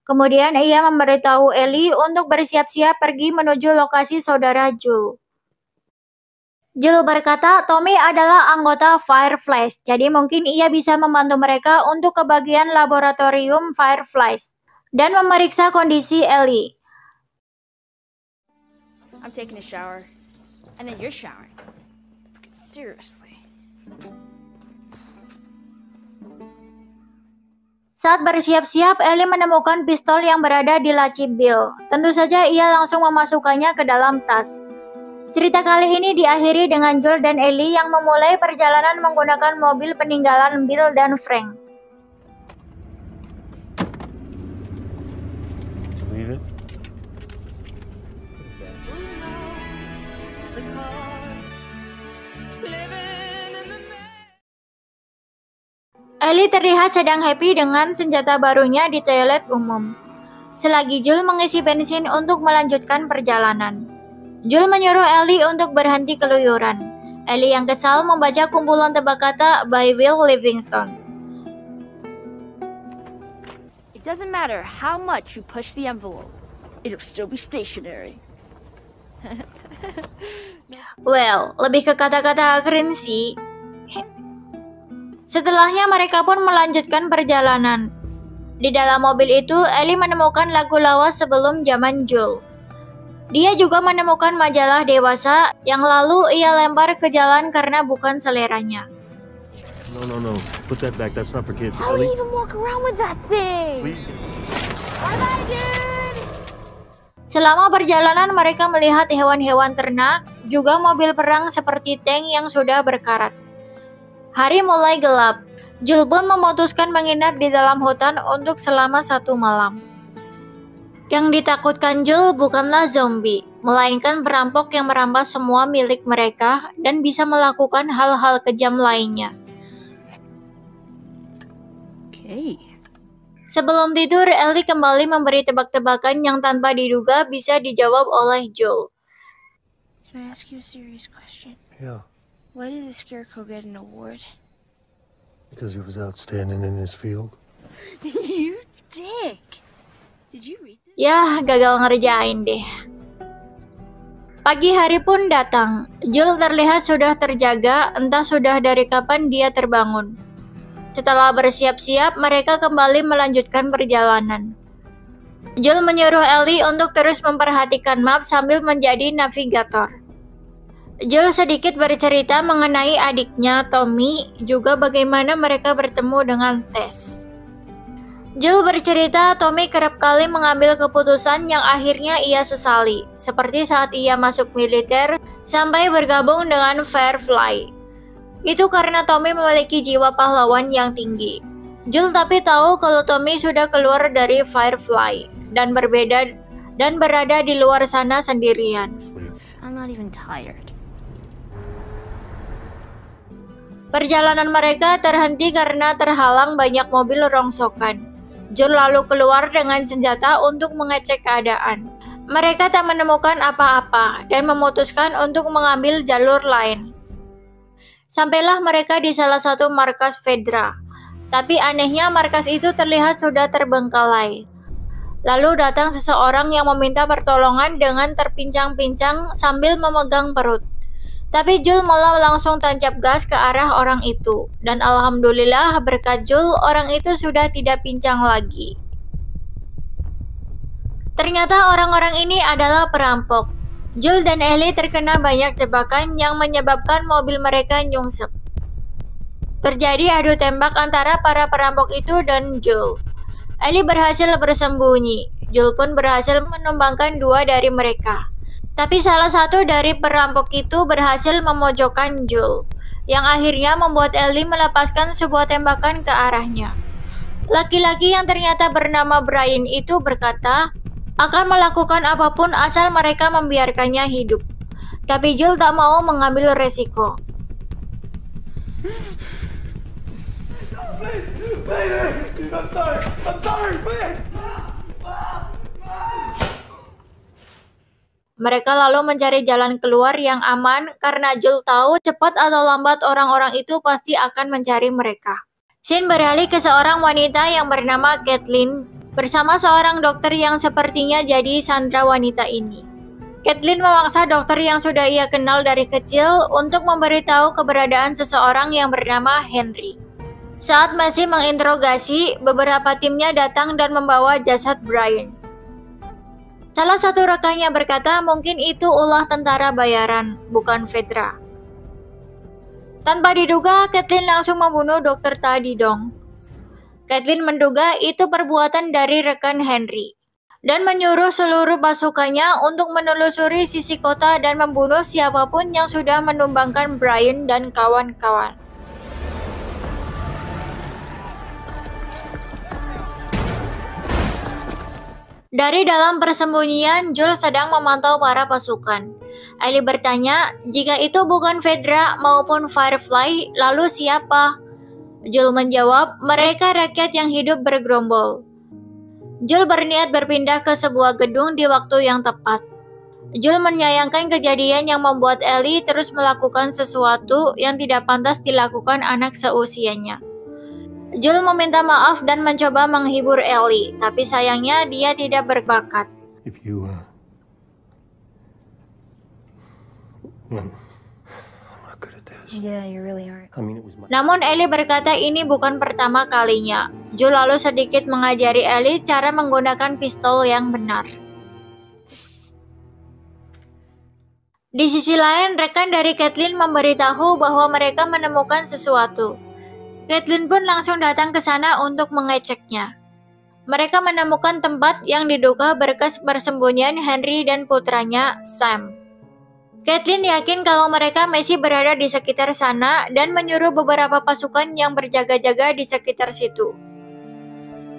Kemudian ia memberitahu Ellie untuk bersiap-siap pergi menuju lokasi saudara Jules. Jules berkata Tommy adalah anggota Fireflies, jadi mungkin ia bisa membantu mereka untuk ke bagian laboratorium Fireflies dan memeriksa kondisi Ellie. I'm taking a shower, and then you're showering. Seriously. Saat bersiap-siap, Ellie menemukan pistol yang berada di laci Bill. Tentu saja ia langsung memasukkannya ke dalam tas. Cerita kali ini diakhiri dengan Joel dan Ellie yang memulai perjalanan menggunakan mobil peninggalan Bill dan Frank. Believe it? Ellie terlihat sedang happy dengan senjata barunya di toilet umum. Selagi Joel mengisi bensin untuk melanjutkan perjalanan. Joel menyuruh Ellie untuk berhenti keluyuran. Ellie yang kesal membaca kumpulan tebak kata by Will Livingstone. It doesn't matter how much you push the envelope. It'll still be stationary. Well, lebih ke kata-kata keren sih. Setelahnya mereka pun melanjutkan perjalanan. Di dalam mobil itu, Ellie menemukan lagu lawas sebelum zaman Joel. Dia juga menemukan majalah dewasa yang lalu ia lempar ke jalan karena bukan seleranya. No. Put that back. That's not for kids. How do Ellie, you even walk around with that thing? please. Bye-bye, dude! Selama perjalanan mereka melihat hewan-hewan ternak, juga mobil perang seperti tank yang sudah berkarat. Hari mulai gelap. Joel pun memutuskan menginap di dalam hutan untuk selama 1 malam. Yang ditakutkan Joel bukanlah zombie, melainkan perampok yang merampas semua milik mereka dan bisa melakukan hal-hal kejam lainnya. Okay. Sebelum tidur, Ellie kembali memberi tebak-tebakan yang tanpa diduga bisa dijawab oleh Joel. Can I ask you a serious question? Yeah, Why did the Scarecrow get an award? because he was outstanding in his field. You dick! Did you read this? Yah, gagal ngerjain deh. Pagi hari pun datang. Joel terlihat sudah terjaga, entah sudah dari kapan dia terbangun. Setelah bersiap-siap, mereka kembali melanjutkan perjalanan. Joel menyuruh Ellie untuk terus memperhatikan map sambil menjadi navigator. Joel sedikit bercerita mengenai adiknya, Tommy, juga bagaimana mereka bertemu dengan Tess. Joel bercerita Tommy kerap kali mengambil keputusan yang akhirnya ia sesali, seperti saat ia masuk militer sampai bergabung dengan Firefly. Itu karena Tommy memiliki jiwa pahlawan yang tinggi. Joel tapi tahu kalau Tommy sudah keluar dari Firefly dan berada di luar sana sendirian. I'm not even tired. Perjalanan mereka terhenti karena terhalang banyak mobil rongsokan. Joel lalu keluar dengan senjata untuk mengecek keadaan. Mereka tak menemukan apa-apa dan memutuskan untuk mengambil jalur lain. Sampailah mereka di salah satu markas Fedra. Tapi anehnya markas itu terlihat sudah terbengkalai. Lalu datang seseorang yang meminta pertolongan dengan terpincang-pincang sambil memegang perut. Tapi Joel malah langsung tancap gas ke arah orang itu. Dan alhamdulillah berkat Joel, orang itu sudah tidak pincang lagi. Ternyata orang-orang ini adalah perampok. Joel dan Ellie terkena banyak jebakan yang menyebabkan mobil mereka nyungsep. Terjadi adu tembak antara para perampok itu dan Joel. Ellie berhasil bersembunyi. Joel pun berhasil menumbangkan 2 dari mereka. Tapi salah satu dari perampok itu berhasil memojokkan Joel, yang akhirnya membuat Ellie melepaskan sebuah tembakan ke arahnya. Laki-laki yang ternyata bernama Brian itu berkata akan melakukan apapun asal mereka membiarkannya hidup. Tapi Joel tak mau mengambil resiko. Mereka lalu mencari jalan keluar yang aman karena Joel tahu cepat atau lambat orang-orang itu pasti akan mencari mereka. Scene beralih ke seorang wanita yang bernama Kathleen bersama seorang dokter yang sepertinya jadi sandra wanita ini. Kathleen memaksa dokter yang sudah ia kenal dari kecil untuk memberitahu keberadaan seseorang yang bernama Henry. Saat masih menginterogasi, beberapa timnya datang dan membawa jasad Brian. Salah satu rekannya berkata mungkin itu ulah tentara bayaran, bukan Fedra. Tanpa diduga, Kathleen langsung membunuh Dr. Tadidong. Kathleen menduga itu perbuatan dari rekan Henry, dan menyuruh seluruh pasukannya untuk menelusuri sisi kota dan membunuh siapapun yang sudah menumbangkan Brian dan kawan-kawan. Dari dalam persembunyian, Joel sedang memantau para pasukan. Ellie bertanya, jika itu bukan Fedra maupun Firefly, lalu siapa? Joel menjawab, mereka rakyat yang hidup bergerombol. Joel berniat berpindah ke sebuah gedung di waktu yang tepat. Joel menyayangkan kejadian yang membuat Ellie terus melakukan sesuatu yang tidak pantas dilakukan anak seusianya. Joel meminta maaf dan mencoba menghibur Ellie, tapi sayangnya dia tidak berbakat. If you, well, I'm not good at this. Yeah, you really aren't. I mean, it was my... Namun Ellie berkata ini bukan pertama kalinya. Joel lalu sedikit mengajari Ellie cara menggunakan pistol yang benar. Di sisi lain, rekan dari Caitlin memberitahu bahwa mereka menemukan sesuatu. Caitlin pun langsung datang ke sana untuk mengeceknya. Mereka menemukan tempat yang diduga berkas persembunyian Henry dan putranya, Sam. Caitlin yakin kalau mereka masih berada di sekitar sana dan menyuruh beberapa pasukan yang berjaga-jaga di sekitar situ.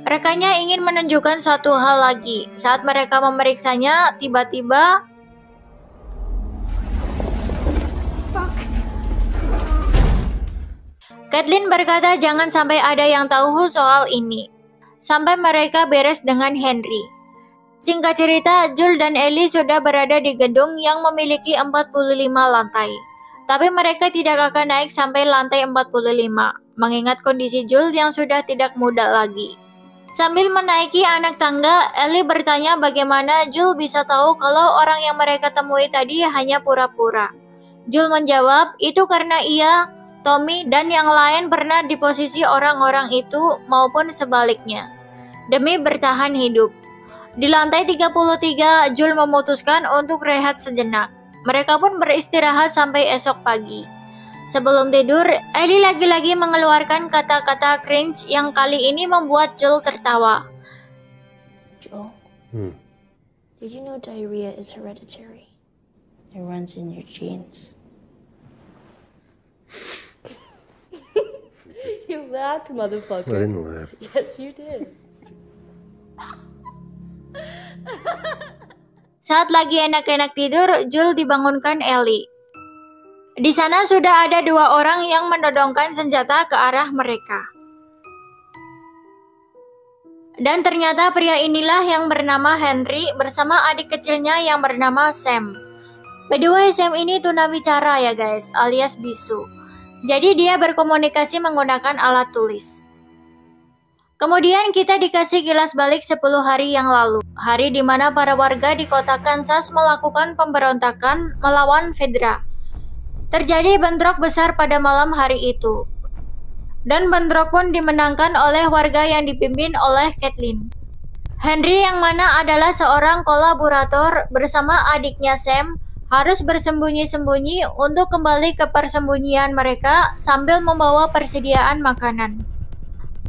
Rekannya ingin menunjukkan suatu hal lagi. Saat mereka memeriksanya, tiba-tiba Caitlin berkata jangan sampai ada yang tahu soal ini, sampai mereka beres dengan Henry. Singkat cerita, Joel dan Ellie sudah berada di gedung yang memiliki 45 lantai. Tapi mereka tidak akan naik sampai lantai 45, mengingat kondisi Joel yang sudah tidak muda lagi. Sambil menaiki anak tangga, Ellie bertanya bagaimana Joel bisa tahu kalau orang yang mereka temui tadi hanya pura-pura. Joel menjawab, itu karena ia, Tommy, dan yang lain pernah di posisi orang-orang itu maupun sebaliknya, demi bertahan hidup. Di lantai 33, Joel memutuskan untuk rehat sejenak. Mereka pun beristirahat sampai esok pagi. Sebelum tidur, Ellie lagi-lagi mengeluarkan kata-kata cringe yang kali ini membuat Joel tertawa. Joel, did you know diarrhea is hereditary? It runs in your genes. You laughed, motherfucker. I didn't laugh. Yes, you did. Saat lagi enak-enak tidur, Joel dibangunkan Ellie. Di sana sudah ada dua orang yang menodongkan senjata ke arah mereka. Dan ternyata pria inilah yang bernama Henry bersama adik kecilnya yang bernama Sam. By the way, Sam ini tunawicara ya guys, alias bisu. Jadi dia berkomunikasi menggunakan alat tulis. Kemudian kita dikasih kilas balik 10 hari yang lalu. Hari di mana para warga di kota Kansas melakukan pemberontakan melawan Fedra. Terjadi bentrok besar pada malam hari itu. Dan bentrok pun dimenangkan oleh warga yang dipimpin oleh Caitlin. Henry yang mana adalah seorang kolaborator bersama adiknya Sam harus bersembunyi-sembunyi untuk kembali ke persembunyian mereka sambil membawa persediaan makanan.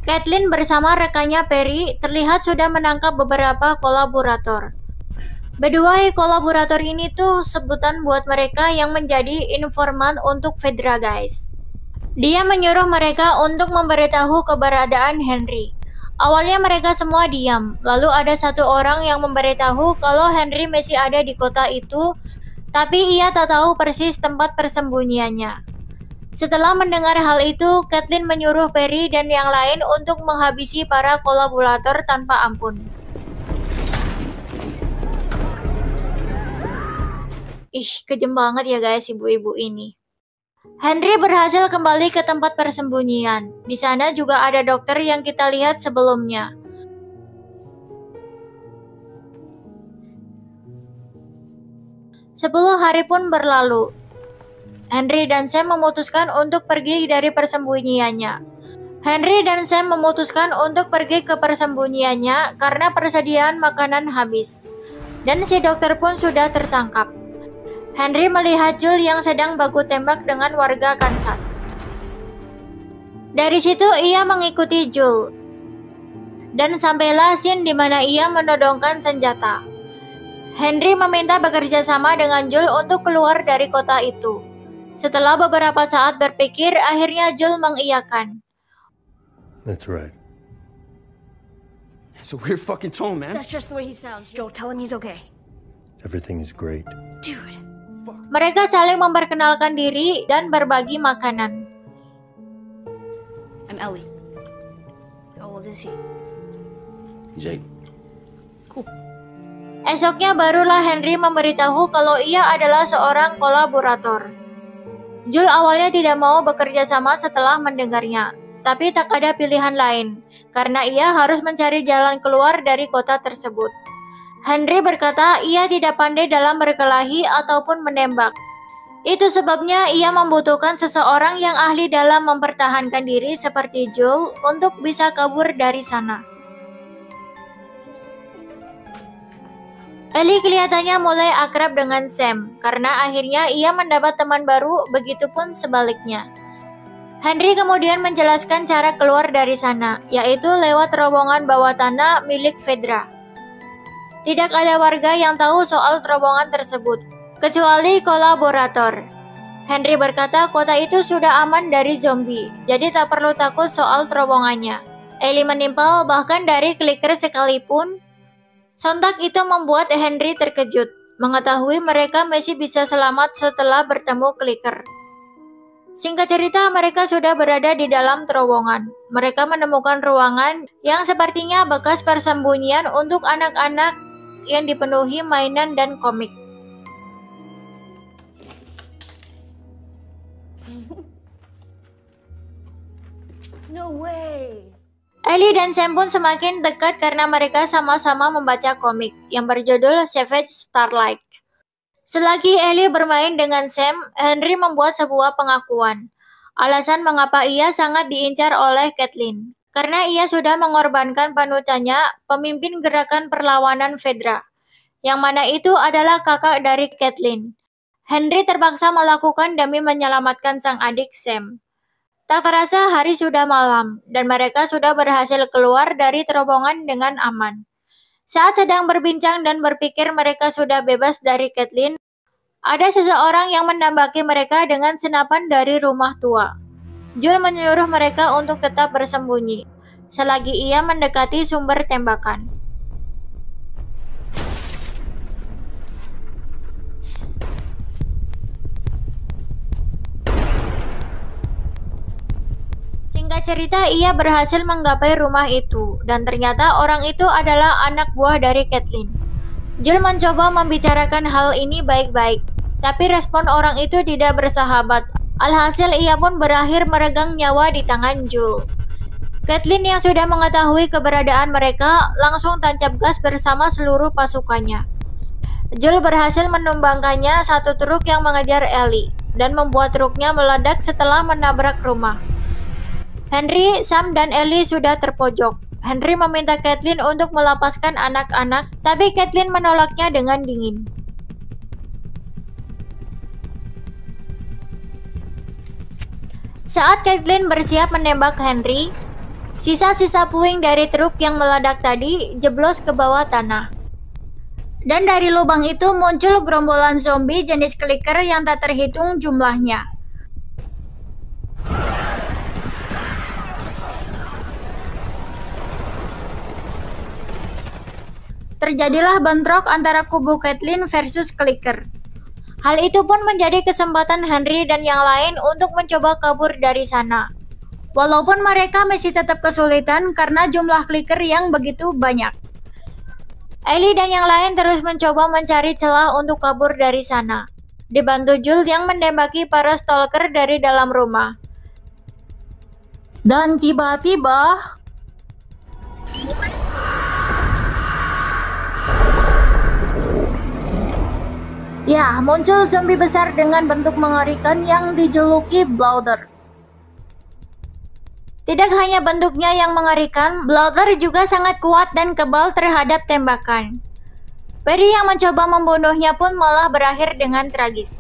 Caitlin bersama rekannya Perry terlihat sudah menangkap beberapa kolaborator. By the way, kolaborator ini tuh sebutan buat mereka yang menjadi informan untuk Fedra guys. Dia menyuruh mereka untuk memberitahu keberadaan Henry. Awalnya mereka semua diam, lalu ada satu orang yang memberitahu kalau Henry masih ada di kota itu, tapi ia tak tahu persis tempat persembunyiannya. Setelah mendengar hal itu, Caitlin menyuruh Perry dan yang lain untuk menghabisi para kolaborator tanpa ampun. Ih, kejem banget ya guys ibu-ibu ini. Henry berhasil kembali ke tempat persembunyian. Di sana juga ada dokter yang kita lihat sebelumnya. Sepuluh hari pun berlalu. Henry dan Sam memutuskan untuk pergi dari persembunyiannya. Henry dan Sam memutuskan untuk pergi ke persembunyiannya karena persediaan makanan habis. Dan si dokter pun sudah tertangkap. Henry melihat Joel yang sedang baku tembak dengan warga Kansas. Dari situ ia mengikuti Joel. Dan sampailah scene di mana ia menodongkan senjata. Henry meminta bekerja sama dengan Joel untuk keluar dari kota itu. Setelah beberapa saat berpikir, akhirnya Joel mengiyakan. That's right. It's a weird fucking tone, man. That's just the way he sounds. Joel, tell him he's okay. Everything is great. Dude. Mereka saling memperkenalkan diri dan berbagi makanan. I'm Ellie. How old is he? Jake. Cool. Esoknya barulah Henry memberitahu kalau ia adalah seorang kolaborator. Jules awalnya tidak mau bekerja sama setelah mendengarnya, tapi tak ada pilihan lain, karena ia harus mencari jalan keluar dari kota tersebut. Henry berkata ia tidak pandai dalam berkelahi ataupun menembak. Itu sebabnya ia membutuhkan seseorang yang ahli dalam mempertahankan diri seperti Jules untuk bisa kabur dari sana. Ellie kelihatannya mulai akrab dengan Sam, karena akhirnya ia mendapat teman baru, begitupun sebaliknya. Henry kemudian menjelaskan cara keluar dari sana, yaitu lewat terowongan bawah tanah milik Fedra. Tidak ada warga yang tahu soal terowongan tersebut, kecuali kolaborator. Henry berkata kota itu sudah aman dari zombie, jadi tak perlu takut soal terowongannya. Ellie menimpal bahkan dari clicker sekalipun. Sontak itu membuat Henry terkejut, mengetahui mereka masih bisa selamat setelah bertemu clicker. Singkat cerita, mereka sudah berada di dalam terowongan. Mereka menemukan ruangan yang sepertinya bekas persembunyian untuk anak-anak yang dipenuhi mainan dan komik. No way! Ellie dan Sam pun semakin dekat karena mereka sama-sama membaca komik yang berjudul Savage Starlight. Selagi Ellie bermain dengan Sam, Henry membuat sebuah pengakuan. Alasan mengapa ia sangat diincar oleh Kathleen. Karena ia sudah mengorbankan panutannya, pemimpin gerakan perlawanan Fedra. Yang mana itu adalah kakak dari Kathleen. Henry terpaksa melakukan demi menyelamatkan sang adik Sam. Tak terasa hari sudah malam, dan mereka sudah berhasil keluar dari terowongan dengan aman. Saat sedang berbincang dan berpikir mereka sudah bebas dari Kathleen, ada seseorang yang menambaki mereka dengan senapan dari rumah tua. Jules menyuruh mereka untuk tetap bersembunyi, selagi ia mendekati sumber tembakan. Singkat cerita, ia berhasil menggapai rumah itu, dan ternyata orang itu adalah anak buah dari Kathleen. Jules mencoba membicarakan hal ini baik-baik, tapi respon orang itu tidak bersahabat. Alhasil ia pun berakhir meregang nyawa di tangan Jules. Kathleen yang sudah mengetahui keberadaan mereka langsung tancap gas bersama seluruh pasukannya. Jules berhasil menumbangkannya satu truk yang mengejar Ellie, dan membuat truknya meledak setelah menabrak rumah. Henry, Sam, dan Ellie sudah terpojok. Henry meminta Kathleen untuk melepaskan anak-anak, tapi Kathleen menolaknya dengan dingin. Saat Kathleen bersiap menembak Henry, sisa-sisa puing dari truk yang meledak tadi jeblos ke bawah tanah. Dan dari lubang itu muncul gerombolan zombie jenis clicker yang tak terhitung jumlahnya. Terjadilah bentrok antara kubu Kathleen versus clicker. Hal itu pun menjadi kesempatan Henry dan yang lain untuk mencoba kabur dari sana. Walaupun mereka masih tetap kesulitan karena jumlah clicker yang begitu banyak. Ellie dan yang lain terus mencoba mencari celah untuk kabur dari sana, dibantu Jules yang menembaki para stalker dari dalam rumah. Dan tiba-tiba muncul zombie besar dengan bentuk mengerikan yang dijuluki Bloater. Tidak hanya bentuknya yang mengerikan, Bloater juga sangat kuat dan kebal terhadap tembakan. Perry yang mencoba membunuhnya pun malah berakhir dengan tragis.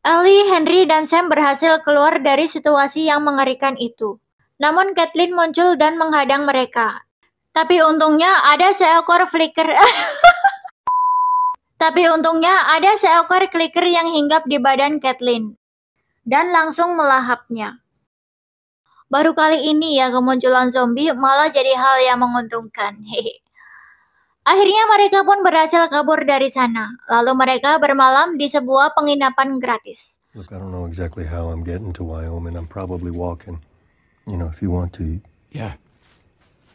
Ellie, Henry, dan Sam berhasil keluar dari situasi yang mengerikan itu. Namun Kathleen muncul dan menghadang mereka. Tapi untungnya ada seekor clicker yang hinggap di badan Kathleen dan langsung melahapnya. Baru kali ini ya kemunculan zombie malah jadi hal yang menguntungkan. Akhirnya mereka pun berhasil kabur dari sana. Lalu mereka bermalam di sebuah penginapan gratis. Look, I don't know exactly how I'm getting to Wyoming. I'm probably walking. You know, if you want to. Yeah.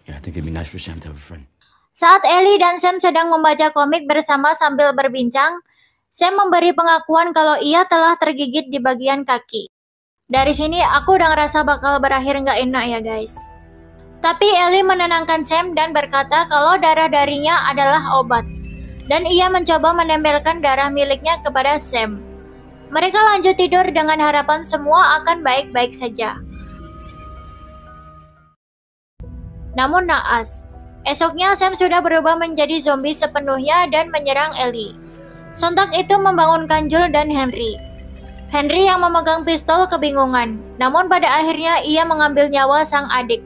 Yeah, I think it'd be nice for Sam to have a friend. Saat Ellie dan Sam sedang membaca komik bersama sambil berbincang, Sam memberi pengakuan kalau ia telah tergigit di bagian kaki. Dari sini aku udah ngerasa bakal berakhir nggak enak ya guys. Tapi Ellie menenangkan Sam dan berkata kalau darah darinya adalah obat. Dan ia mencoba menempelkan darah miliknya kepada Sam. Mereka lanjut tidur dengan harapan semua akan baik-baik saja. Namun naas, esoknya Sam sudah berubah menjadi zombie sepenuhnya dan menyerang Ellie. Sontak itu membangunkan Joel dan Henry. Henry yang memegang pistol kebingungan, namun pada akhirnya ia mengambil nyawa sang adik.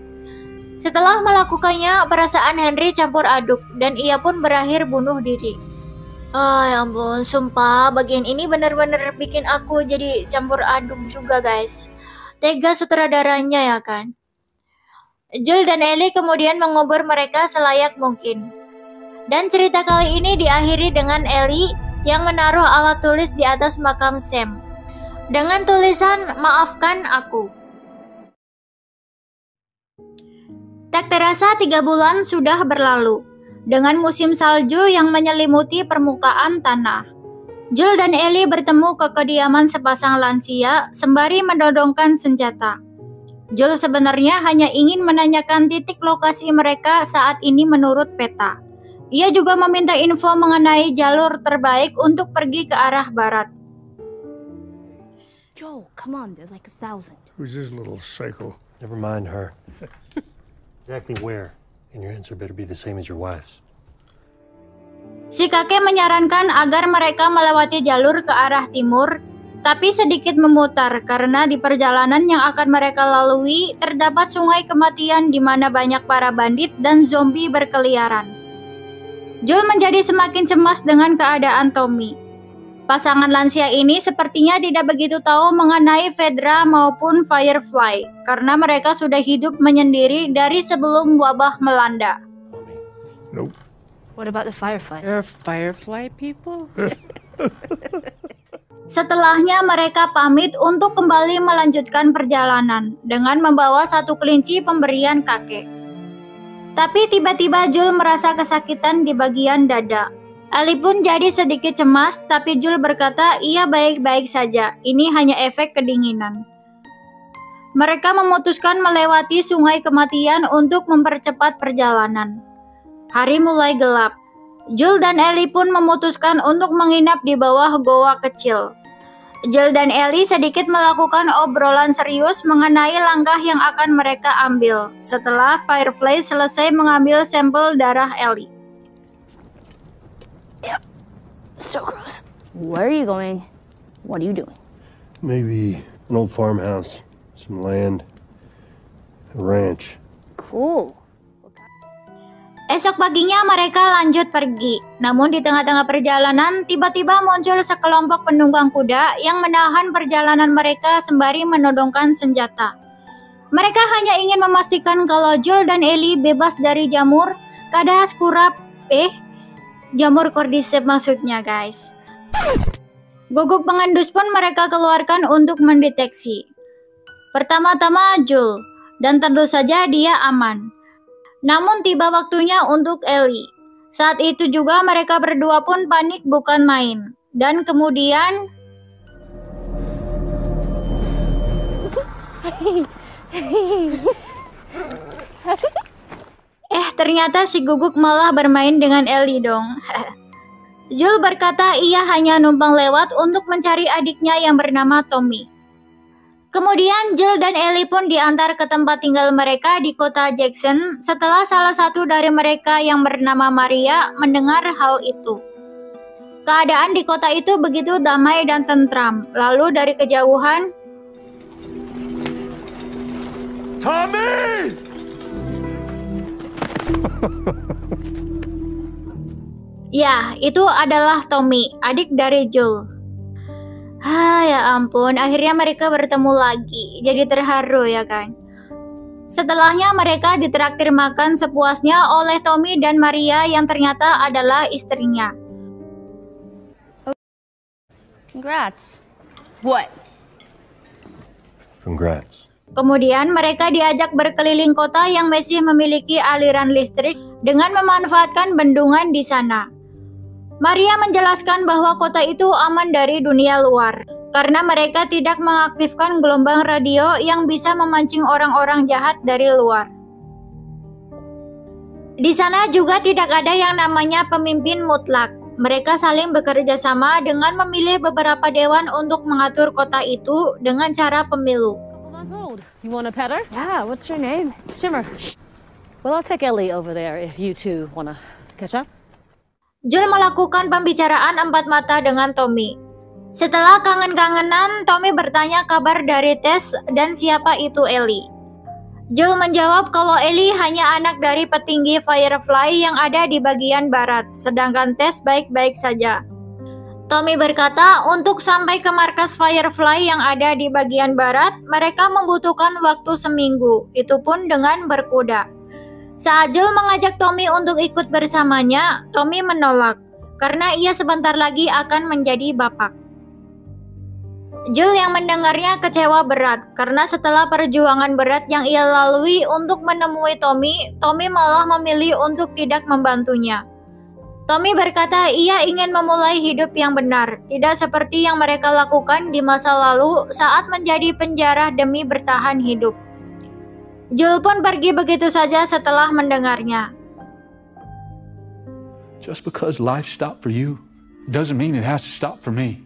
Setelah melakukannya, perasaan Henry campur aduk dan ia pun berakhir bunuh diri. Ya ampun, sumpah bagian ini bener-bener bikin aku jadi campur aduk juga guys. Tega sutradaranya ya kan. Joel dan Ellie kemudian mengubur mereka selayak mungkin. Dan cerita kali ini diakhiri dengan Ellie yang menaruh alat tulis di atas makam Sam. Dengan tulisan, "Maafkan aku." Tak terasa 3 bulan sudah berlalu. Dengan musim salju yang menyelimuti permukaan tanah. Joel dan Ellie bertemu ke kediaman sepasang lansia sembari mendodongkan senjata. Joel sebenarnya hanya ingin menanyakan titik lokasi mereka saat ini menurut peta. Ia juga meminta info mengenai jalur terbaik untuk pergi ke arah barat. Joel, come on, there's like 1,000. Who's this little psycho? Never mind her. Exactly where? And your answer better be the same as your wife's. Si kakek menyarankan agar mereka melewati jalur ke arah timur, tapi sedikit memutar karena di perjalanan yang akan mereka lalui terdapat sungai kematian di mana banyak para bandit dan zombie berkeliaran. Joel menjadi semakin cemas dengan keadaan Tommy. Pasangan lansia ini sepertinya tidak begitu tahu mengenai Fedra maupun Firefly karena mereka sudah hidup menyendiri dari sebelum wabah melanda. Nope. What about the fireflies? There are firefly people? Setelahnya mereka pamit untuk kembali melanjutkan perjalanan dengan membawa satu kelinci pemberian kakek. Tapi tiba-tiba Joel merasa kesakitan di bagian dada. Ellie pun jadi sedikit cemas, tapi Joel berkata ia baik-baik saja, ini hanya efek kedinginan. Mereka memutuskan melewati sungai kematian untuk mempercepat perjalanan. Hari mulai gelap. Joel dan Ellie pun memutuskan untuk menginap di bawah goa kecil. Joel dan Ellie sedikit melakukan obrolan serius mengenai langkah yang akan mereka ambil setelah Firefly selesai mengambil sampel darah Ellie. So gross. Where are you going? What are you doing? Maybe an old farmhouse, some land, a ranch. Cool. Esok paginya mereka lanjut pergi. Namun di tengah-tengah perjalanan tiba-tiba muncul sekelompok penunggang kuda yang menahan perjalanan mereka sembari menodongkan senjata. Mereka hanya ingin memastikan kalau Joel dan Ellie bebas dari jamur Cadas kurap jamur cordyceps maksudnya guys. Guguk pengendus pun mereka keluarkan untuk mendeteksi. Pertama-tama Joel, dan tentu saja dia aman. Namun tiba waktunya untuk Ellie. Saat itu juga mereka berdua pun panik bukan main. Dan kemudian ternyata si Guguk malah bermain dengan Ellie dong. Joel berkata ia hanya numpang lewat untuk mencari adiknya yang bernama Tommy. Kemudian Joel dan Ellie pun diantar ke tempat tinggal mereka di kota Jackson setelah salah satu dari mereka yang bernama Maria mendengar hal itu. Keadaan di kota itu begitu damai dan tentram. Lalu dari kejauhan, Tommy! ya, itu adalah Tommy, adik dari Joel. Ya ampun, akhirnya mereka bertemu lagi. Jadi terharu ya kan. Setelahnya mereka ditraktir makan sepuasnya oleh Tommy dan Maria yang ternyata adalah istrinya. Congrats. What? Congrats. Kemudian mereka diajak berkeliling kota yang masih memiliki aliran listrik dengan memanfaatkan bendungan di sana. Maria menjelaskan bahwa kota itu aman dari dunia luar karena mereka tidak mengaktifkan gelombang radio yang bisa memancing orang-orang jahat dari luar. Di sana juga tidak ada yang namanya pemimpin mutlak. Mereka saling bekerja sama dengan memilih beberapa dewan untuk mengatur kota itu dengan cara pemilu. You want a pet her? Yeah, what's her name? Shimmer. Well, I'll take Ellie over there if you two wanna catch up. Joel melakukan pembicaraan empat mata dengan Tommy. Setelah kangen-kangenan, Tommy bertanya kabar dari Tess dan siapa itu Ellie. Joel menjawab kalau Ellie hanya anak dari petinggi Firefly yang ada di bagian barat, sedangkan Tess baik-baik saja. Tommy berkata untuk sampai ke markas Firefly yang ada di bagian barat, mereka membutuhkan waktu seminggu, itu pun dengan berkuda. Saat Joel mengajak Tommy untuk ikut bersamanya, Tommy menolak, karena ia sebentar lagi akan menjadi bapak. Joel yang mendengarnya kecewa berat, karena setelah perjuangan berat yang ia lalui untuk menemui Tommy, Tommy malah memilih untuk tidak membantunya. Tommy berkata ia ingin memulai hidup yang benar, tidak seperti yang mereka lakukan di masa lalu saat menjadi penjara demi bertahan hidup. Joel pun pergi begitu saja setelah mendengarnya. Just because life stopped for you doesn't mean it has to stop for me.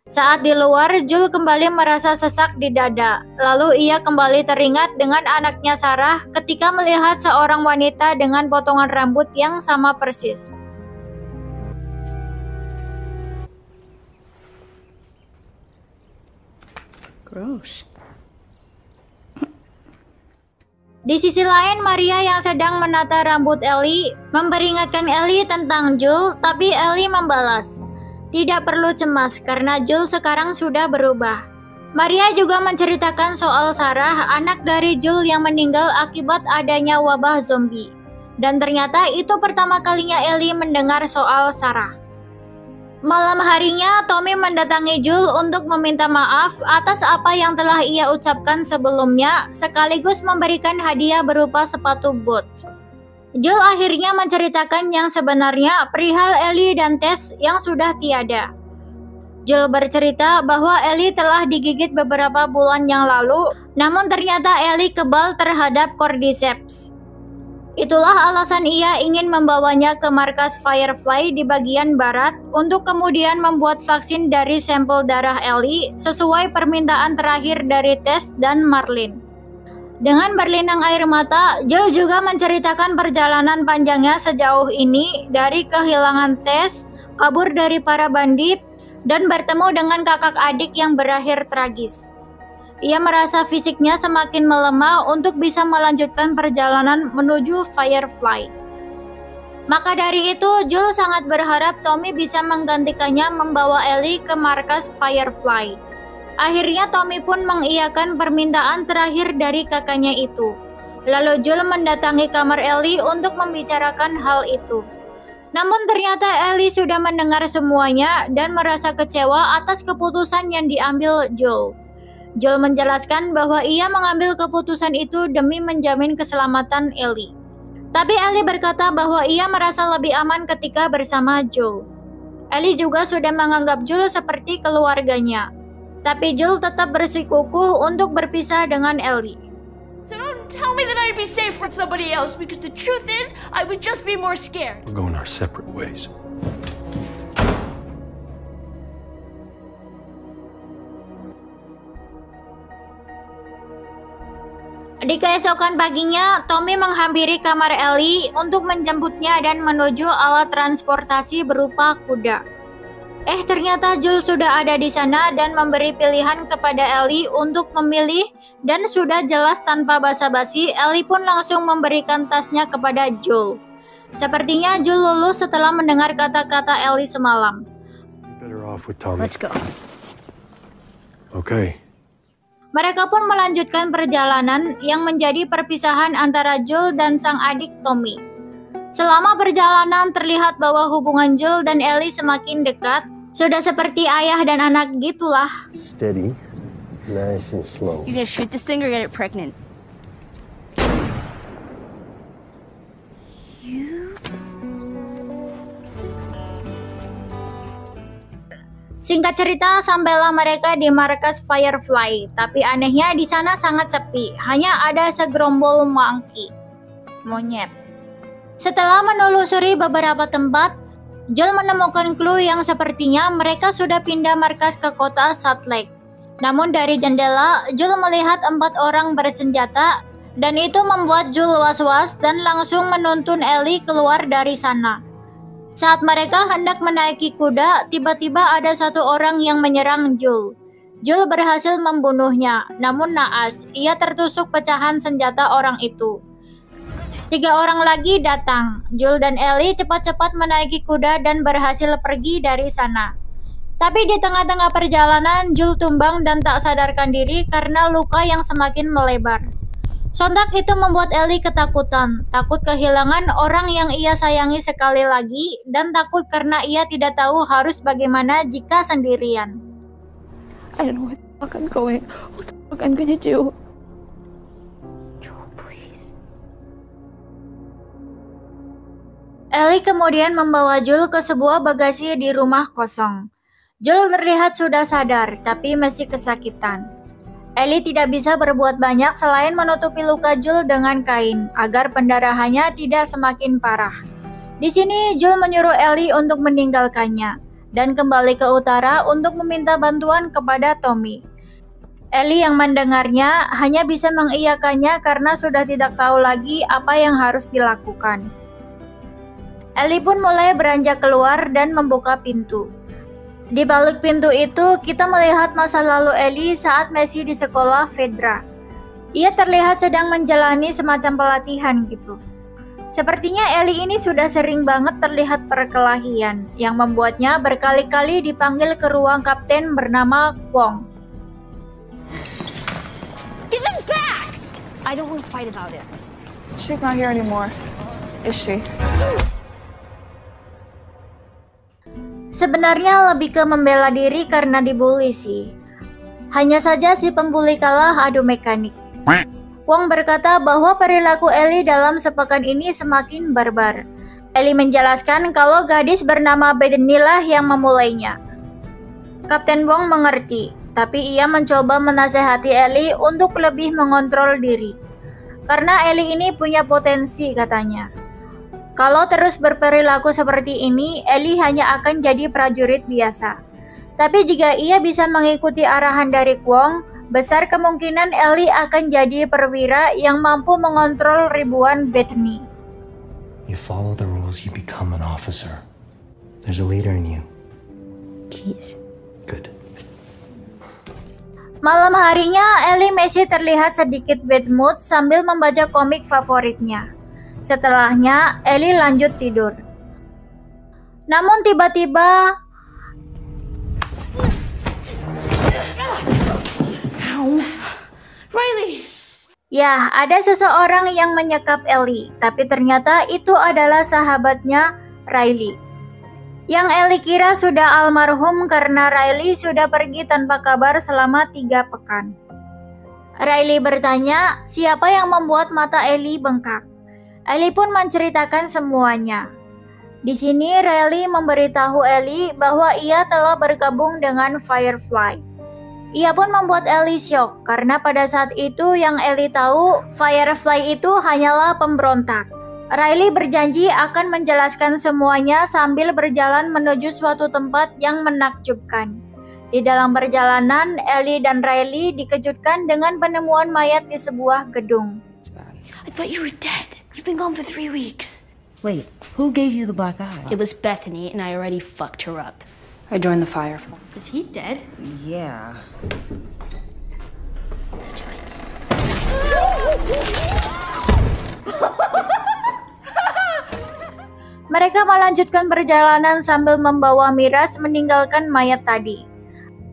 Saat di luar, Joel kembali merasa sesak di dada. Lalu ia kembali teringat dengan anaknya Sarah ketika melihat seorang wanita dengan potongan rambut yang sama persis. Gross. Di sisi lain, Maria yang sedang menata rambut Ellie memperingatkan Ellie tentang Joel, tapi Ellie membalas, "Tidak perlu cemas karena Joel sekarang sudah berubah." Maria juga menceritakan soal Sarah, anak dari Joel yang meninggal akibat adanya wabah zombie. Dan ternyata itu pertama kalinya Ellie mendengar soal Sarah. Malam harinya, Tommy mendatangi Joel untuk meminta maaf atas apa yang telah ia ucapkan sebelumnya, sekaligus memberikan hadiah berupa sepatu boot. Joel akhirnya menceritakan yang sebenarnya perihal Ellie dan Tess yang sudah tiada. Joel bercerita bahwa Ellie telah digigit beberapa bulan yang lalu, namun ternyata Ellie kebal terhadap Cordyceps. Itulah alasan ia ingin membawanya ke markas Firefly di bagian barat untuk kemudian membuat vaksin dari sampel darah Ellie sesuai permintaan terakhir dari Tess dan Marlene. Dengan berlinang air mata, Joel juga menceritakan perjalanan panjangnya sejauh ini dari kehilangan Tess, kabur dari para bandit, dan bertemu dengan kakak adik yang berakhir tragis. Ia merasa fisiknya semakin melemah untuk bisa melanjutkan perjalanan menuju Firefly. Maka dari itu, Joel sangat berharap Tommy bisa menggantikannya membawa Ellie ke markas Firefly. Akhirnya Tommy pun mengiyakan permintaan terakhir dari kakaknya itu. Lalu Joel mendatangi kamar Ellie untuk membicarakan hal itu. Namun ternyata Ellie sudah mendengar semuanya dan merasa kecewa atas keputusan yang diambil Joel. Joel menjelaskan bahwa ia mengambil keputusan itu demi menjamin keselamatan Ellie. Tapi Ellie berkata bahwa ia merasa lebih aman ketika bersama Joel. Ellie juga sudah menganggap Joel seperti keluarganya. Tapi Joel tetap bersikukuh untuk berpisah dengan Ellie. So don't tell me that I'd be safe with somebody else, because the truth is, I would just be more scared. We're going our separate ways. Di keesokan paginya, Tommy menghampiri kamar Ellie untuk menjemputnya dan menuju alat transportasi berupa kuda. Ternyata Joel sudah ada di sana dan memberi pilihan kepada Ellie untuk memilih, dan sudah jelas tanpa basa-basi, Ellie pun langsung memberikan tasnya kepada Joel. Sepertinya Joel lulus setelah mendengar kata-kata Ellie semalam. Better off with Tommy. Let's go. Okay. Mereka pun melanjutkan perjalanan yang menjadi perpisahan antara Joel dan sang adik Tommy. Selama perjalanan terlihat bahwa hubungan Joel dan Ellie semakin dekat, sudah seperti ayah dan anak gitulah. Steady, nice and slow. You gonna shoot this thing or get it pregnant? Singkat cerita, sampailah mereka di markas Firefly, tapi anehnya di sana sangat sepi, hanya ada segerombol monyet. Setelah menelusuri beberapa tempat, Joel menemukan clue yang sepertinya mereka sudah pindah markas ke kota Salt Lake. Namun dari jendela, Joel melihat 4 orang bersenjata, dan itu membuat Joel was-was dan langsung menuntun Ellie keluar dari sana. Saat mereka hendak menaiki kuda, tiba-tiba ada 1 orang yang menyerang Joel. Joel berhasil membunuhnya, namun naas, ia tertusuk pecahan senjata orang itu. 3 orang lagi datang. Joel dan Ellie cepat-cepat menaiki kuda dan berhasil pergi dari sana. Tapi di tengah-tengah perjalanan, Joel tumbang dan tak sadarkan diri karena luka yang semakin melebar. Sontak itu membuat Ellie ketakutan, takut kehilangan orang yang ia sayangi sekali lagi, dan takut karena ia tidak tahu harus bagaimana jika sendirian. I don't know what the fuck I'm going. What the fuck I'm gonna do? Joel, please. Ellie kemudian membawa Joel ke sebuah bagasi di rumah kosong. Joel terlihat sudah sadar, tapi masih kesakitan. Ellie tidak bisa berbuat banyak selain menutupi luka Joel dengan kain agar pendarahannya tidak semakin parah. Di sini Joel menyuruh Ellie untuk meninggalkannya dan kembali ke utara untuk meminta bantuan kepada Tommy. Ellie yang mendengarnya hanya bisa mengiyakannya karena sudah tidak tahu lagi apa yang harus dilakukan. Ellie pun mulai beranjak keluar dan membuka pintu. Di balik pintu itu, kita melihat masa lalu Ellie saat masih di sekolah Fedra. Ia terlihat sedang menjalani semacam pelatihan gitu. Sepertinya Ellie ini sudah sering banget terlihat perkelahian, yang membuatnya berkali-kali dipanggil ke ruang kapten bernama Kwong. Give him back! I don't want to fight about it. She's not here anymore, is she? Sebenarnya lebih ke membela diri karena dibully sih. Hanya saja si pembuli kalah adu mekanik. Wong berkata bahwa perilaku Ellie dalam sepekan ini semakin barbar. Ellie menjelaskan kalau gadis bernama Bethany lah yang memulainya. Kapten Wong mengerti, tapi ia mencoba menasehati Ellie untuk lebih mengontrol diri. Karena Ellie ini punya potensi katanya. Kalau terus berperilaku seperti ini, Ellie hanya akan jadi prajurit biasa. Tapi jika ia bisa mengikuti arahan dari Kwong, besar kemungkinan Ellie akan jadi perwira yang mampu mengontrol ribuan Bethany. You follow the rules, you become an officer. There's a leader in you. Keys. Good. Malam harinya, Ellie masih terlihat sedikit bad mood sambil membaca komik favoritnya. Setelahnya, Ellie lanjut tidur. Namun tiba-tiba... Riley! Ya, ada seseorang yang menyekap Ellie, tapi ternyata itu adalah sahabatnya, Riley. Yang Ellie kira sudah almarhum karena Riley sudah pergi tanpa kabar selama 3 pekan. Riley bertanya, siapa yang membuat mata Ellie bengkak? Ellie pun menceritakan semuanya. Di sini Riley memberitahu Ellie bahwa ia telah bergabung dengan Firefly. Ia pun membuat Ellie syok karena pada saat itu yang Ellie tahu Firefly itu hanyalah pemberontak. Riley berjanji akan menjelaskan semuanya sambil berjalan menuju suatu tempat yang menakjubkan. Di dalam perjalanan, Ellie dan Riley dikejutkan dengan penemuan mayat di sebuah gedung. I thought you were dead. You've been gone for 3 weeks. Wait, who gave you the black eye? It was Bethany, and I already fucked her up. I joined the Firefly. Is he dead? Yeah. Let's do it. Mereka melanjutkan perjalanan sambil membawa miras meninggalkan mayat tadi.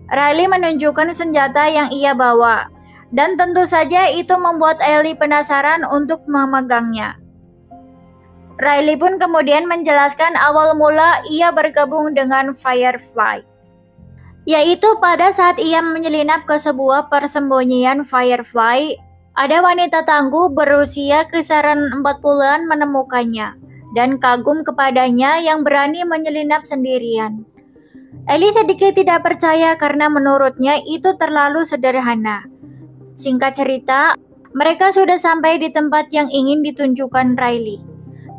Riley menunjukkan senjata yang ia bawa, dan tentu saja itu membuat Ellie penasaran untuk memegangnya. Riley pun kemudian menjelaskan awal mula ia bergabung dengan Firefly, yaitu pada saat ia menyelinap ke sebuah persembunyian Firefly, ada wanita tangguh berusia kisaran 40-an menemukannya dan kagum kepadanya yang berani menyelinap sendirian. Ellie sedikit tidak percaya karena menurutnya itu terlalu sederhana. Singkat cerita, mereka sudah sampai di tempat yang ingin ditunjukkan Riley.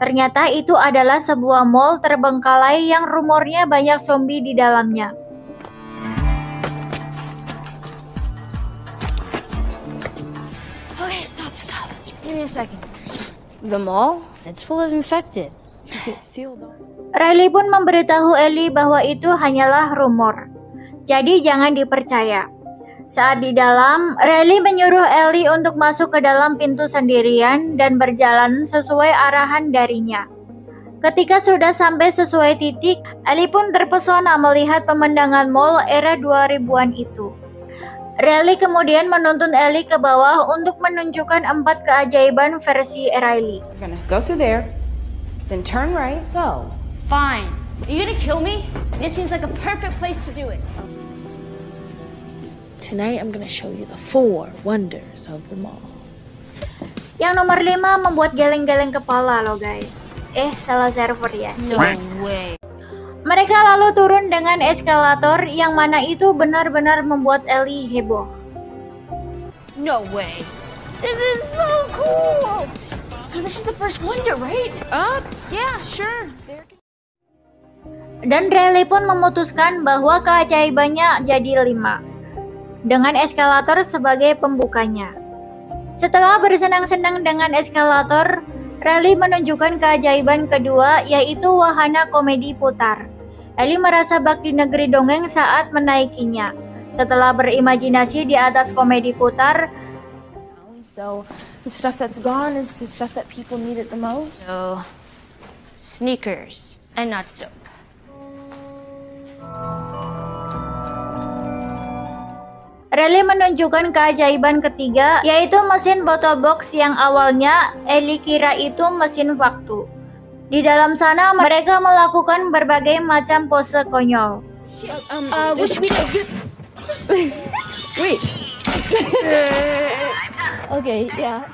Ternyata itu adalah sebuah mall terbengkalai yang rumornya banyak zombie di dalamnya. Okay, stop. Give me a second. The mall? It's full of infected. It's sealed off. Riley pun memberitahu Ellie bahwa itu hanyalah rumor, jadi jangan dipercaya. Saat di dalam, Riley menyuruh Ellie untuk masuk ke dalam pintu sendirian dan berjalan sesuai arahan darinya. Ketika sudah sampai sesuai titik, Ellie pun terpesona melihat pemandangan mall era 2000-an itu. Riley kemudian menuntun Ellie ke bawah untuk menunjukkan 4 keajaiban versi Riley. We're gonna go through there, then turn right, go. Fine. Are you gonna kill me? This seems like a perfect place to do it. Tonight I'm gonna show you the 4 wonders of the mall. Yang nomor 5 membuat geleng-geleng kepala loh guys. Salah server ya. No way. Mereka lalu turun dengan eskalator yang mana itu benar-benar membuat Ellie heboh. No way. This is so cool. So this is the first wonder, right? Yeah, sure. Dan Riley pun memutuskan bahwa keajaibannya jadi 5, dengan eskalator sebagai pembukanya. Setelah bersenang-senang dengan eskalator, Riley menunjukkan keajaiban kedua, yaitu wahana komedi putar. Ellie merasa bak di negeri dongeng saat menaikinya. Setelah berimajinasi di atas komedi putar, So, the stuff that's gone is the stuff that people need it the most? So, sneakers and not soap. Riley menunjukkan keajaiban ketiga, yaitu mesin botol box yang awalnya Ellie kira itu mesin waktu. Di dalam sana mereka melakukan berbagai macam pose konyol. Wait. Okay, yeah.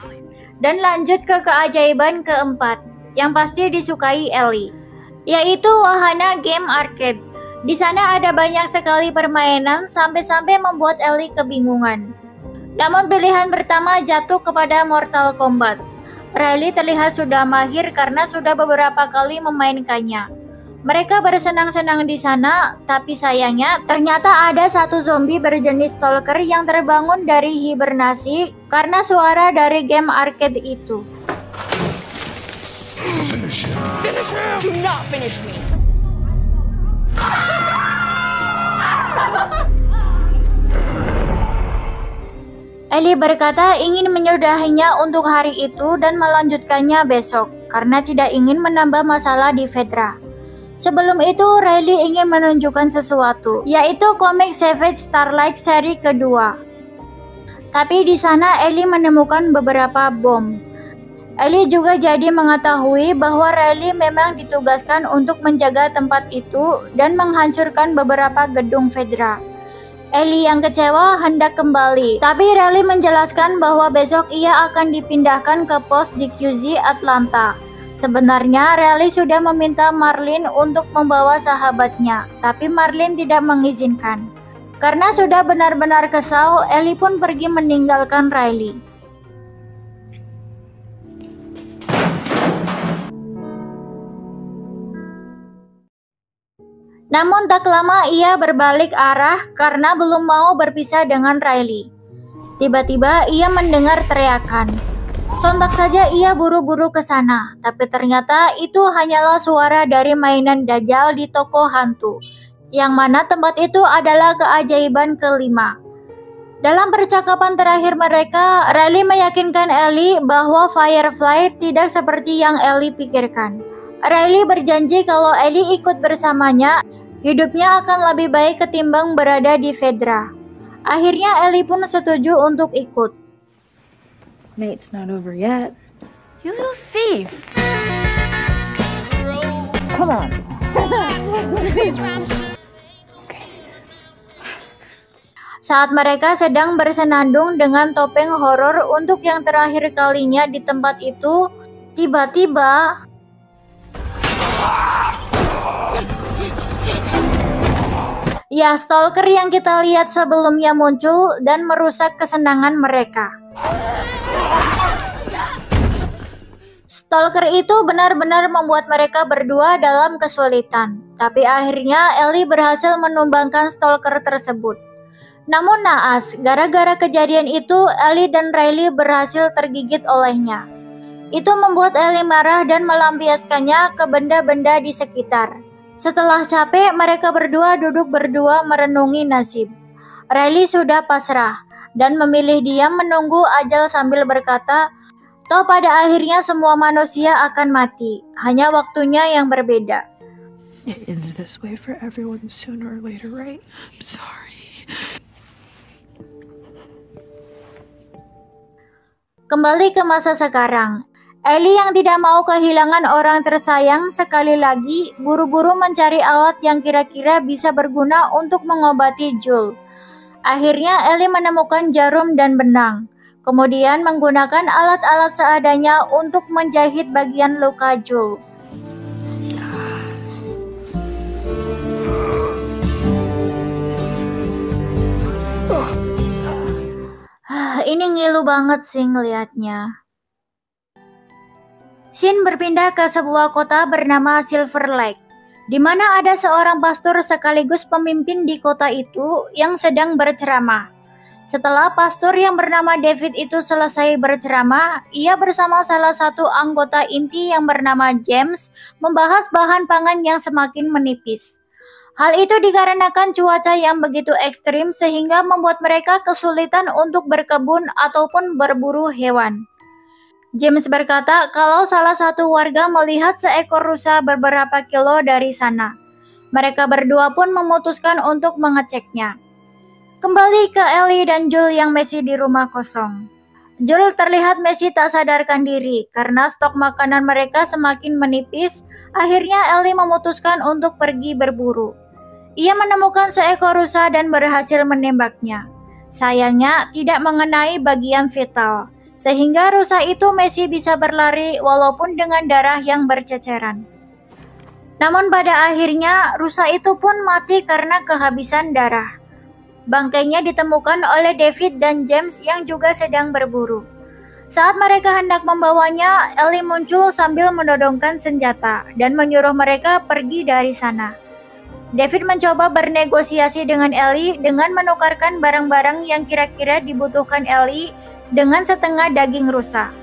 Dan lanjut ke keajaiban keempat, yang pasti disukai Ellie, yaitu wahana game arcade. Di sana ada banyak sekali permainan sampai-sampai membuat Ellie kebingungan. Namun pilihan pertama jatuh kepada Mortal Kombat. Riley terlihat sudah mahir karena sudah beberapa kali memainkannya. Mereka bersenang-senang di sana, tapi sayangnya ternyata ada satu zombie berjenis stalker yang terbangun dari hibernasi karena suara dari game arcade itu. Finish him! Do not finish me! Ellie berkata ingin menyudahinya untuk hari itu dan melanjutkannya besok karena tidak ingin menambah masalah di Fedra. Sebelum itu, Riley ingin menunjukkan sesuatu, yaitu komik Savage Starlight seri kedua. Tapi di sana Ellie menemukan beberapa bom. Ellie juga jadi mengetahui bahwa Riley memang ditugaskan untuk menjaga tempat itu dan menghancurkan beberapa gedung Fedra. Ellie yang kecewa hendak kembali, tapi Riley menjelaskan bahwa besok ia akan dipindahkan ke pos di QZ Atlanta. Sebenarnya Riley sudah meminta Marlin untuk membawa sahabatnya, tapi Marlin tidak mengizinkan. Karena sudah benar-benar kesal, Ellie pun pergi meninggalkan Riley. Namun tak lama ia berbalik arah karena belum mau berpisah dengan Riley. Tiba-tiba ia mendengar teriakan. Sontak saja ia buru-buru ke sana, tapi ternyata itu hanyalah suara dari mainan Dajjal di toko hantu, yang mana tempat itu adalah keajaiban kelima. Dalam percakapan terakhir mereka, Riley meyakinkan Ellie bahwa Firefly tidak seperti yang Ellie pikirkan. Riley berjanji kalau Ellie ikut bersamanya, Hidupnya akan lebih baik ketimbang berada di Fedra. Akhirnya Ellie pun setuju untuk ikut. Mate's not over yet. You little thief! Come on. Saat mereka sedang bersenandung dengan topeng horor untuk yang terakhir kalinya di tempat itu, tiba-tiba ya, stalker yang kita lihat sebelumnya muncul dan merusak kesenangan mereka. Stalker itu benar-benar membuat mereka berdua dalam kesulitan. Tapi akhirnya Ellie berhasil menumbangkan stalker tersebut. Namun naas, gara-gara kejadian itu Ellie dan Riley berhasil tergigit olehnya. Itu membuat Ellie marah dan melampiaskannya ke benda-benda di sekitar. Setelah capek, mereka berdua duduk berdua merenungi nasib. Riley sudah pasrah dan memilih diam menunggu ajal sambil berkata, "Toh pada akhirnya semua manusia akan mati, hanya waktunya yang berbeda." It ends this way for everyone sooner or later, right? I'm sorry. Kembali ke masa sekarang, Ellie yang tidak mau kehilangan orang tersayang sekali lagi buru-buru mencari alat yang kira-kira bisa berguna untuk mengobati Joel. Akhirnya Ellie menemukan jarum dan benang, kemudian menggunakan alat-alat seadanya untuk menjahit bagian luka Joel. Ini ngilu banget sih ngelihatnya. Scene berpindah ke sebuah kota bernama Silver Lake, di mana ada seorang pastor sekaligus pemimpin di kota itu yang sedang berceramah. Setelah pastor yang bernama David itu selesai berceramah, ia bersama salah satu anggota inti yang bernama James membahas bahan pangan yang semakin menipis. Hal itu dikarenakan cuaca yang begitu ekstrim sehingga membuat mereka kesulitan untuk berkebun ataupun berburu hewan. James berkata kalau salah satu warga melihat seekor rusa beberapa kilo dari sana. Mereka berdua pun memutuskan untuk mengeceknya. Kembali ke Ellie dan Joel yang masih di rumah kosong. Joel terlihat masih tak sadarkan diri karena stok makanan mereka semakin menipis. Akhirnya Ellie memutuskan untuk pergi berburu. Ia menemukan seekor rusa dan berhasil menembaknya. Sayangnya tidak mengenai bagian vital, sehingga rusa itu masih bisa berlari walaupun dengan darah yang berceceran. Namun pada akhirnya rusa itu pun mati karena kehabisan darah. Bangkainya ditemukan oleh David dan James yang juga sedang berburu. Saat mereka hendak membawanya, Ellie muncul sambil menodongkan senjata dan menyuruh mereka pergi dari sana. David mencoba bernegosiasi dengan Ellie dengan menukarkan barang-barang yang kira-kira dibutuhkan Ellie dengan setengah daging rusa.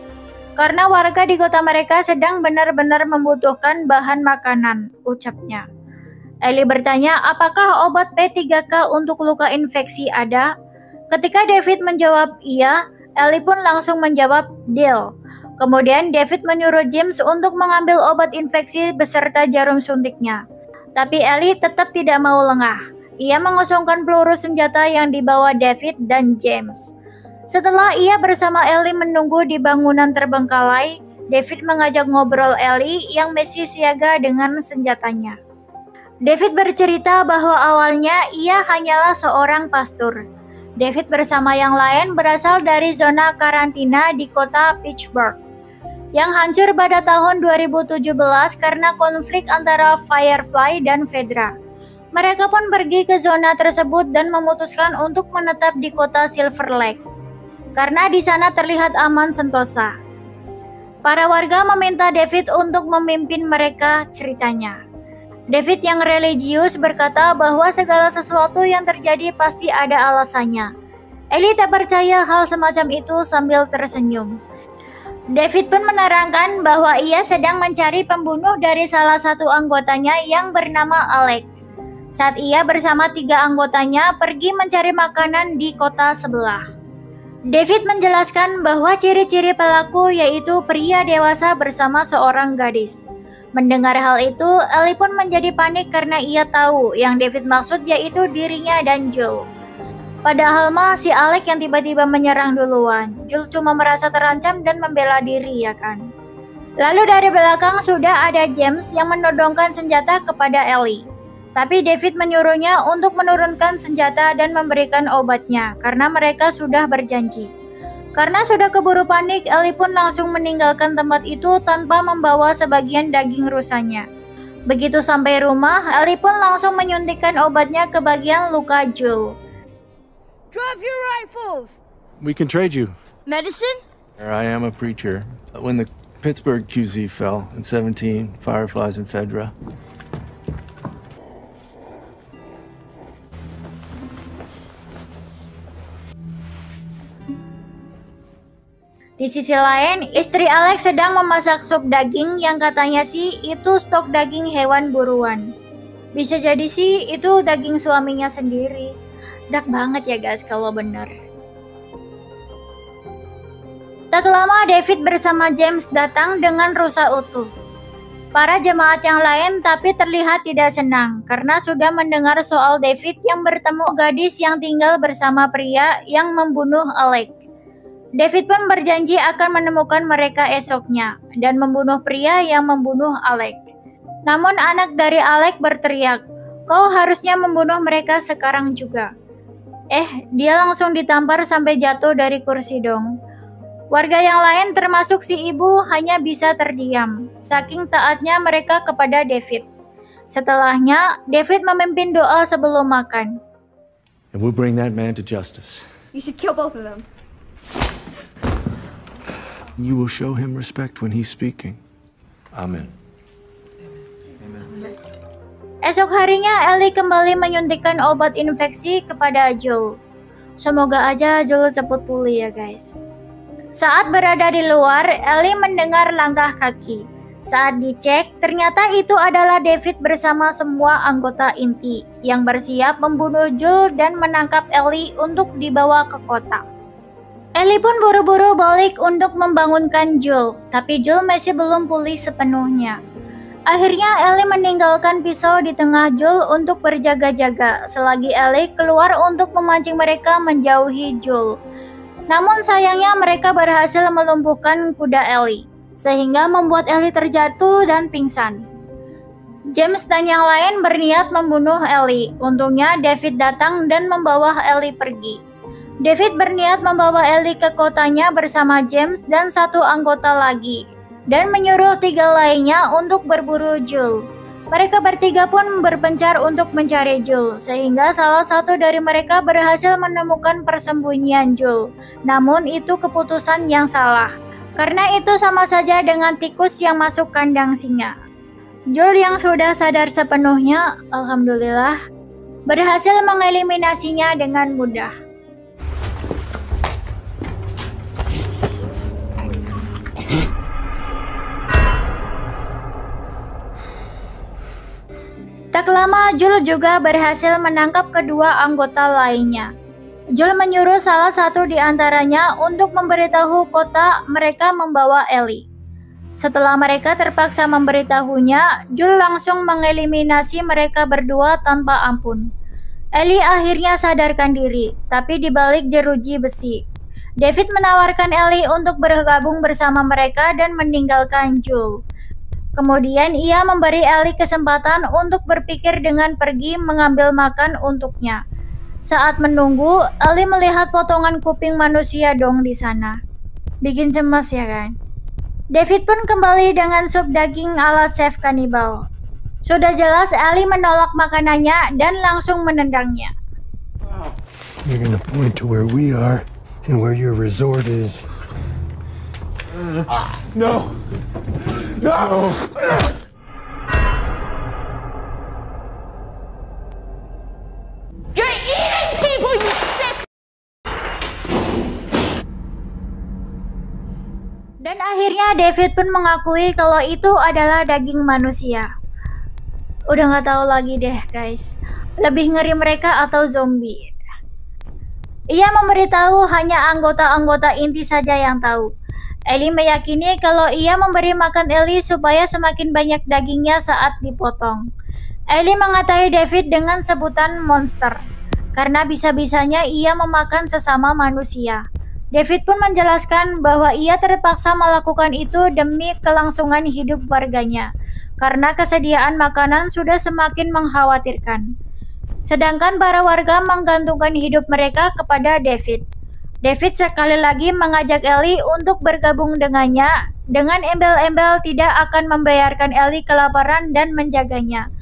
Karena warga di kota mereka sedang benar-benar membutuhkan bahan makanan, ucapnya. Ellie bertanya apakah obat P3K untuk luka infeksi ada? Ketika David menjawab iya, Ellie pun langsung menjawab deal. Kemudian David menyuruh James untuk mengambil obat infeksi beserta jarum suntiknya. Tapi Ellie tetap tidak mau lengah. Ia mengosongkan peluru senjata yang dibawa David dan James. Setelah ia bersama Ellie menunggu di bangunan terbengkalai, David mengajak ngobrol Ellie yang masih siaga dengan senjatanya. David bercerita bahwa awalnya ia hanyalah seorang pastor. David bersama yang lain berasal dari zona karantina di kota Pittsburgh yang hancur pada tahun 2017 karena konflik antara Firefly dan Fedra. Mereka pun pergi ke zona tersebut dan memutuskan untuk menetap di kota Silver Lake karena di sana terlihat aman sentosa. Para warga meminta David untuk memimpin mereka, ceritanya. David yang religius berkata bahwa segala sesuatu yang terjadi pasti ada alasannya. Ellie tak percaya hal semacam itu sambil tersenyum. David pun menerangkan bahwa ia sedang mencari pembunuh dari salah satu anggotanya yang bernama Alex. Saat ia bersama 3 anggotanya pergi mencari makanan di kota sebelah. David menjelaskan bahwa ciri-ciri pelaku yaitu pria dewasa bersama seorang gadis. Mendengar hal itu, Ellie pun menjadi panik karena ia tahu yang David maksud yaitu dirinya dan Joel. Padahal mah si Alec yang tiba-tiba menyerang duluan. Joel cuma merasa terancam dan membela diri, ya kan? Lalu dari belakang sudah ada James yang menodongkan senjata kepada Ellie. Tapi David menyuruhnya untuk menurunkan senjata dan memberikan obatnya karena mereka sudah berjanji. Karena sudah keburu panik, Ellie pun langsung meninggalkan tempat itu tanpa membawa sebagian daging rusanya. Begitu sampai rumah, Ellie pun langsung menyuntikkan obatnya ke bagian luka Joel. Drop your rifles! We can trade you. Medicine? I am a preacher. When the Pittsburgh QZ fell in 17, Fireflies and Fedra. Di sisi lain, istri Alex sedang memasak sup daging yang katanya sih itu stok daging hewan buruan. Bisa jadi sih itu daging suaminya sendiri. Dark banget ya guys kalau bener. Tak lama David bersama James datang dengan rusa utuh. Para jemaat yang lain tapi terlihat tidak senang karena sudah mendengar soal David yang bertemu gadis yang tinggal bersama pria yang membunuh Alex. David pun berjanji akan menemukan mereka esoknya dan membunuh pria yang membunuh Alec. Namun anak dari Alec berteriak, "Kau harusnya membunuh mereka sekarang juga." Dia langsung ditampar sampai jatuh dari kursi dong. Warga yang lain termasuk si ibu hanya bisa terdiam, saking taatnya mereka kepada David. Setelahnya, David memimpin doa sebelum makan. And we'll bring that man to justice. You should kill both of them. You will show him respect when he's speaking. Amen. Esok harinya, Ellie kembali menyuntikkan obat infeksi kepada Joel. Semoga aja Joel cepat pulih ya guys. Saat berada di luar, Ellie mendengar langkah kaki. Saat dicek, ternyata itu adalah David bersama semua anggota inti yang bersiap membunuh Joel dan menangkap Ellie untuk dibawa ke kota. Ellie pun buru-buru balik untuk membangunkan Joel, tapi Joel masih belum pulih sepenuhnya. Akhirnya Ellie meninggalkan pisau di tengah Joel untuk berjaga-jaga selagi Ellie keluar untuk memancing mereka menjauhi Joel. Namun sayangnya mereka berhasil melumpuhkan kuda Ellie, sehingga membuat Ellie terjatuh dan pingsan. James dan yang lain berniat membunuh Ellie. Untungnya David datang dan membawa Ellie pergi. David berniat membawa Ellie ke kotanya bersama James dan satu anggota lagi, dan menyuruh 3 lainnya untuk berburu Joel. Mereka bertiga pun berpencar untuk mencari Joel, sehingga salah satu dari mereka berhasil menemukan persembunyian Joel. Namun itu keputusan yang salah, karena itu sama saja dengan tikus yang masuk kandang singa. Joel yang sudah sadar sepenuhnya, alhamdulillah, berhasil mengeliminasinya dengan mudah. Tak lama, Joel juga berhasil menangkap kedua anggota lainnya. Joel menyuruh salah satu di antaranya untuk memberitahu kota mereka membawa Ellie. Setelah mereka terpaksa memberitahunya, Joel langsung mengeliminasi mereka berdua tanpa ampun. Ellie akhirnya sadarkan diri, tapi di balik jeruji besi. David menawarkan Ellie untuk bergabung bersama mereka dan meninggalkan Joel. Kemudian ia memberi Ellie kesempatan untuk berpikir dengan pergi mengambil makan untuknya. Saat menunggu, Ellie melihat potongan kuping manusia dong di sana. Bikin cemas ya kan? David pun kembali dengan sup daging ala chef kanibal. Sudah jelas Ellie menolak makanannya dan langsung menendangnya. You're gonna point to where we are and where your resort is. No! No! You're eating people, you sick! Dan akhirnya David pun mengakui kalau itu adalah daging manusia. Udah nggak tahu lagi deh guys, lebih ngeri mereka atau zombie. Ia memberitahu hanya anggota-anggota inti saja yang tahu. Ellie meyakini kalau ia memberi makan Ellie supaya semakin banyak dagingnya saat dipotong. Ellie mengatai David dengan sebutan monster, karena bisa-bisanya ia memakan sesama manusia. David pun menjelaskan bahwa ia terpaksa melakukan itu demi kelangsungan hidup warganya, karena kesediaan makanan sudah semakin mengkhawatirkan. Sedangkan para warga menggantungkan hidup mereka kepada David. David sekali lagi mengajak Ellie untuk bergabung dengannya, dengan embel-embel tidak akan membiarkan Ellie kelaparan dan menjaganya.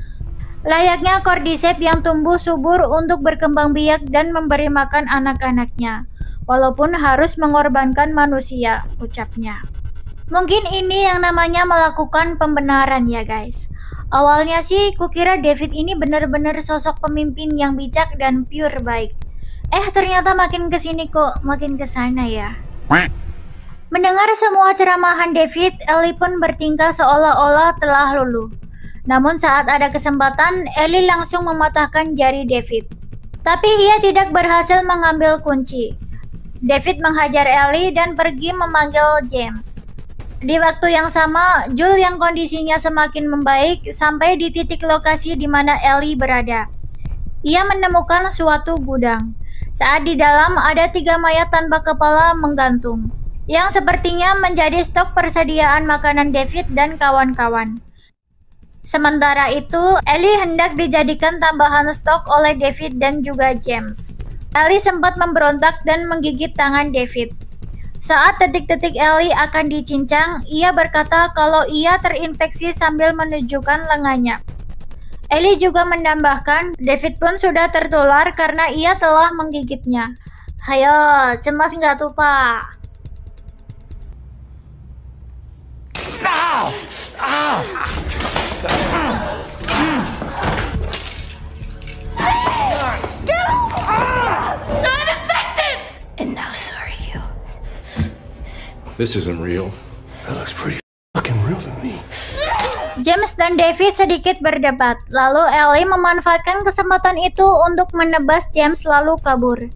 Layaknya Cordyceps yang tumbuh subur untuk berkembang biak dan memberi makan anak-anaknya, walaupun harus mengorbankan manusia, ucapnya. Mungkin ini yang namanya melakukan pembenaran ya guys. Awalnya sih kukira David ini benar-benar sosok pemimpin yang bijak dan pure baik. Ternyata makin kesini kok makin kesana ya. Mendengar semua ceramahan David, Ellie pun bertingkah seolah-olah telah luluh. Namun saat ada kesempatan, Ellie langsung mematahkan jari David. Tapi ia tidak berhasil mengambil kunci. David menghajar Ellie dan pergi memanggil James. Di waktu yang sama, Joel yang kondisinya semakin membaik sampai di titik lokasi di mana Ellie berada. Ia menemukan suatu gudang. Saat di dalam ada 3 mayat tanpa kepala menggantung, yang sepertinya menjadi stok persediaan makanan David dan kawan-kawan. Sementara itu, Ellie hendak dijadikan tambahan stok oleh David dan juga James. Ellie sempat memberontak dan menggigit tangan David. Saat detik-detik Ellie akan dicincang, ia berkata kalau ia terinfeksi sambil menunjukkan lengannya. Ellie juga menambahkan, David pun sudah tertular karena ia telah menggigitnya. Hayo, cemas nggak tuh pak? I'm infected! And now so are you. This isn't real. That looks pretty fucking real to me. James dan David sedikit berdebat, lalu Ellie memanfaatkan kesempatan itu untuk menebas James lalu kabur.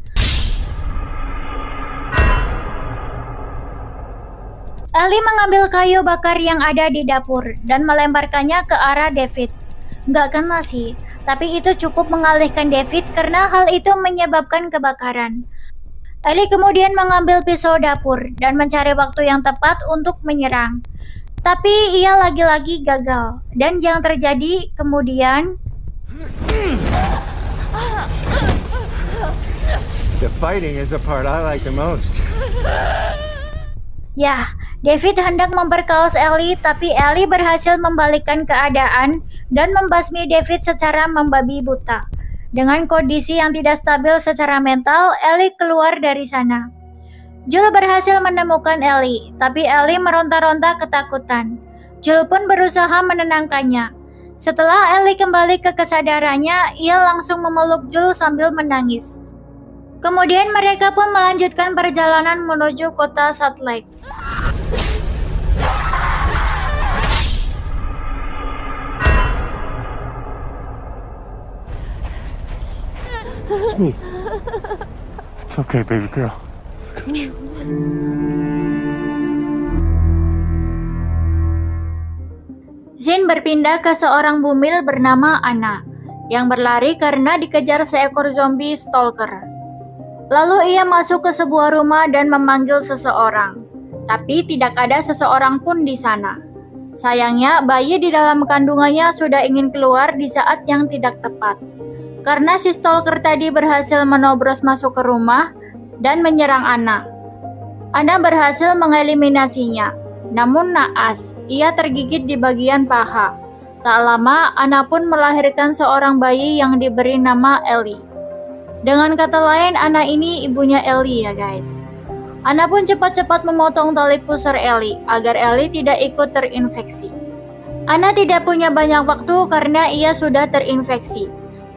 Ellie mengambil kayu bakar yang ada di dapur dan melemparkannya ke arah David. Nggak kena sih, tapi itu cukup mengalihkan David karena hal itu menyebabkan kebakaran. Ellie kemudian mengambil pisau dapur dan mencari waktu yang tepat untuk menyerang. Tapi ia lagi-lagi gagal, dan yang terjadi kemudian... The fighting is the part I like the most. Ya, David hendak memperkaos Ellie, tapi Ellie berhasil membalikkan keadaan dan membasmi David secara membabi buta. Dengan kondisi yang tidak stabil secara mental, Ellie keluar dari sana. Joel berhasil menemukan Ellie, tapi Ellie meronta-ronta ketakutan. Joel pun berusaha menenangkannya. Setelah Ellie kembali ke kesadarannya, ia langsung memeluk Joel sambil menangis. Kemudian mereka pun melanjutkan perjalanan menuju kota Salt Lake. It's me. It's okay, baby girl. Zin berpindah ke seorang bumil bernama Anna, yang berlari karena dikejar seekor zombie stalker. Lalu ia masuk ke sebuah rumah dan memanggil seseorang, tapi tidak ada seseorang pun di sana. Sayangnya, bayi di dalam kandungannya sudah ingin keluar di saat yang tidak tepat. Karena si stalker tadi berhasil menobros masuk ke rumah dan menyerang Anna. Anna berhasil mengeliminasinya, namun naas, ia tergigit di bagian paha. Tak lama, Anna pun melahirkan seorang bayi yang diberi nama Ellie. Dengan kata lain, Anna ini ibunya Ellie ya guys. Anna pun cepat-cepat memotong tali pusar Ellie agar Ellie tidak ikut terinfeksi. Anna tidak punya banyak waktu karena ia sudah terinfeksi.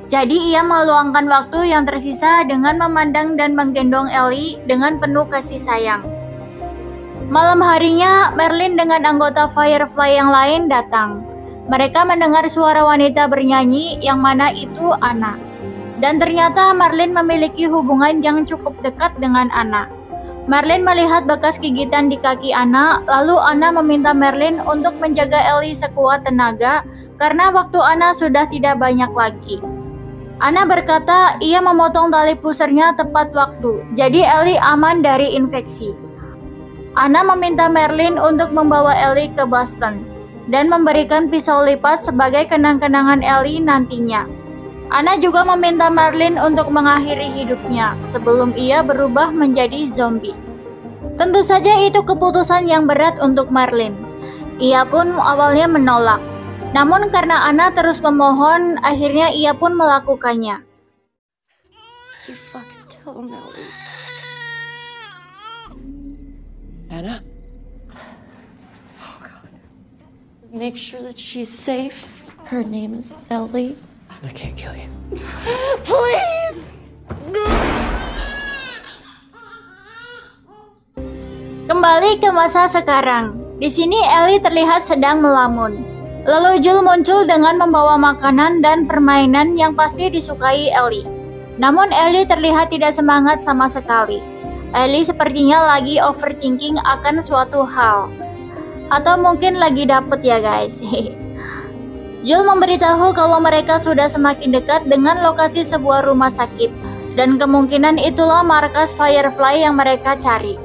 Jadi ia meluangkan waktu yang tersisa dengan memandang dan menggendong Ellie dengan penuh kasih sayang. Malam harinya, Merlin dengan anggota Firefly yang lain datang. Mereka mendengar suara wanita bernyanyi yang mana itu Anna. Dan ternyata Merlin memiliki hubungan yang cukup dekat dengan Anna. Marlene melihat bekas gigitan di kaki Anna, lalu Anna meminta Marlene untuk menjaga Ellie sekuat tenaga karena waktu Anna sudah tidak banyak lagi. Anna berkata ia memotong tali pusarnya tepat waktu, jadi Ellie aman dari infeksi. Anna meminta Marlene untuk membawa Ellie ke Boston dan memberikan pisau lipat sebagai kenang-kenangan Ellie nantinya. Anna juga meminta Marlene untuk mengakhiri hidupnya sebelum ia berubah menjadi zombie. Tentu saja itu keputusan yang berat untuk Marlene. Ia pun awalnya menolak. Namun karena Anna terus memohon, akhirnya ia pun melakukannya. You fucking tell him, Ellie. Anna? Oh, God. Make sure that she's safe. Her name is Ellie. I can't kill you. Please! Kembali ke masa sekarang. Di sini Ellie terlihat sedang melamun. Lalu Joel muncul dengan membawa makanan dan permainan yang pasti disukai Ellie. Namun Ellie terlihat tidak semangat sama sekali. Ellie sepertinya lagi overthinking akan suatu hal. Atau mungkin lagi dapet ya guys. Joel memberitahu kalau mereka sudah semakin dekat dengan lokasi sebuah rumah sakit. Dan kemungkinan itulah markas Firefly yang mereka cari.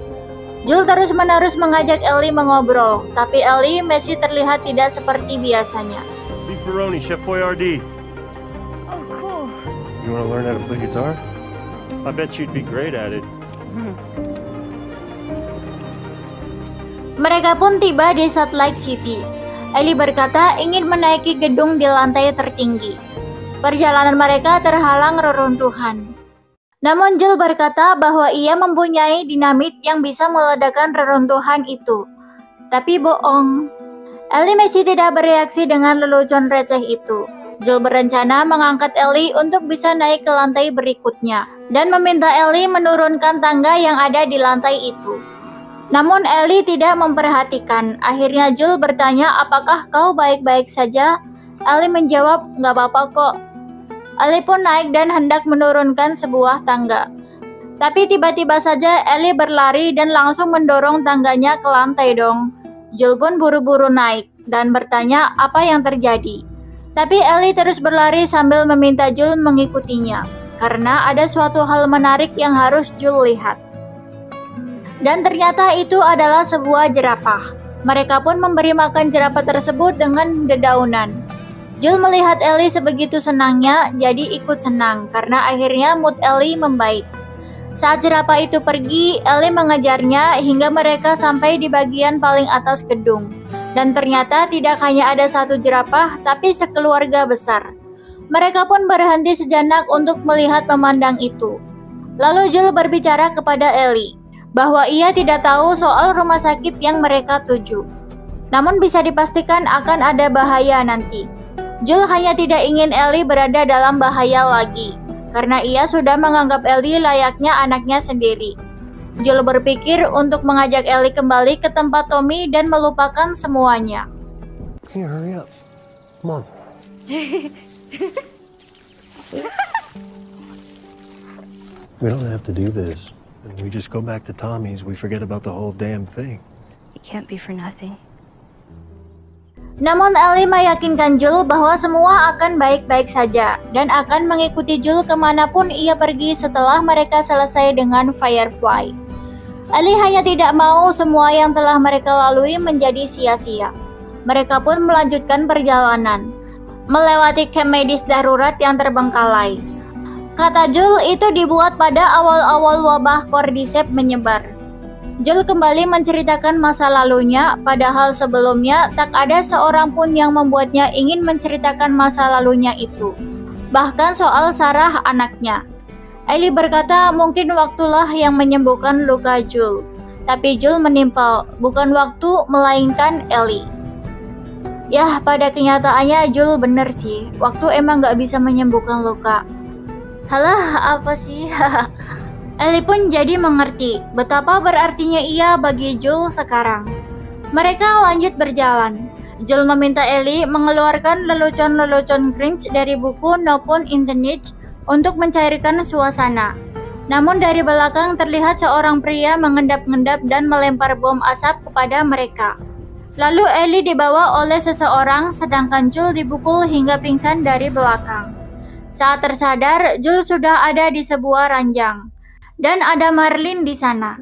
Joel terus-menerus mengajak Ellie mengobrol, tapi Ellie masih terlihat tidak seperti biasanya. Beef Baroni, Chef Boyardee. Oh, cool. You want to learn how to play guitar? I bet you'd be great at it. Mereka pun tiba di Salt Lake City. Ellie berkata ingin menaiki gedung di lantai tertinggi. Perjalanan mereka terhalang reruntuhan. Namun Joel berkata bahwa ia mempunyai dinamit yang bisa meledakkan reruntuhan itu. Tapi bohong. Ellie masih tidak bereaksi dengan lelucon receh itu. Joel berencana mengangkat Ellie untuk bisa naik ke lantai berikutnya dan meminta Ellie menurunkan tangga yang ada di lantai itu. Namun Ellie tidak memperhatikan. Akhirnya Joel bertanya, apakah kau baik-baik saja? Ellie menjawab, nggak apa-apa kok. Ellie pun naik dan hendak menurunkan sebuah tangga. Tapi tiba-tiba saja Ellie berlari dan langsung mendorong tangganya ke lantai dong. Joel pun buru-buru naik dan bertanya apa yang terjadi. Tapi Ellie terus berlari sambil meminta Joel mengikutinya. Karena ada suatu hal menarik yang harus Joel lihat. Dan ternyata itu adalah sebuah jerapah. Mereka pun memberi makan jerapah tersebut dengan dedaunan. Joel melihat Ellie sebegitu senangnya, jadi ikut senang karena akhirnya mood Ellie membaik. Saat jerapah itu pergi, Ellie mengejarnya hingga mereka sampai di bagian paling atas gedung. Dan ternyata tidak hanya ada satu jerapah, tapi sekeluarga besar. Mereka pun berhenti sejenak untuk melihat memandang itu. Lalu Joel berbicara kepada Ellie bahwa ia tidak tahu soal rumah sakit yang mereka tuju. Namun bisa dipastikan akan ada bahaya nanti. Joel hanya tidak ingin Ellie berada dalam bahaya lagi, karena ia sudah menganggap Ellie layaknya anaknya sendiri. Joel berpikir untuk mengajak Ellie kembali ke tempat Tommy dan melupakan semuanya. Can you hurry up? Come on. We don't have to do this. We just go back to Tommy's, we forget about the whole damn thing. It can't be for nothing. Namun Ellie meyakinkan Joel bahwa semua akan baik-baik saja dan akan mengikuti Joel kemanapun ia pergi setelah mereka selesai dengan Firefly. Ellie hanya tidak mau semua yang telah mereka lalui menjadi sia-sia. Mereka pun melanjutkan perjalanan, melewati camp medis darurat yang terbengkalai. Kata Joel itu dibuat pada awal-awal wabah Cordyceps menyebar. Joel kembali menceritakan masa lalunya, padahal sebelumnya tak ada seorang pun yang membuatnya ingin menceritakan masa lalunya itu. Bahkan soal Sarah anaknya. Ellie berkata mungkin waktulah yang menyembuhkan luka Joel. Tapi Joel menimpal, bukan waktu melainkan Ellie. Yah, pada kenyataannya Joel bener sih, waktu emang gak bisa menyembuhkan luka. Halah, apa sih? Ellie pun jadi mengerti betapa berartinya ia bagi Joel sekarang. Mereka lanjut berjalan. Joel meminta Ellie mengeluarkan lelucon-lelucon cringe dari buku No Pun in the Niche untuk mencairkan suasana. Namun dari belakang terlihat seorang pria mengendap-endap dan melempar bom asap kepada mereka. Lalu Ellie dibawa oleh seseorang, sedangkan Joel dipukul hingga pingsan dari belakang. Saat tersadar, Joel sudah ada di sebuah ranjang, dan ada Marlin di sana.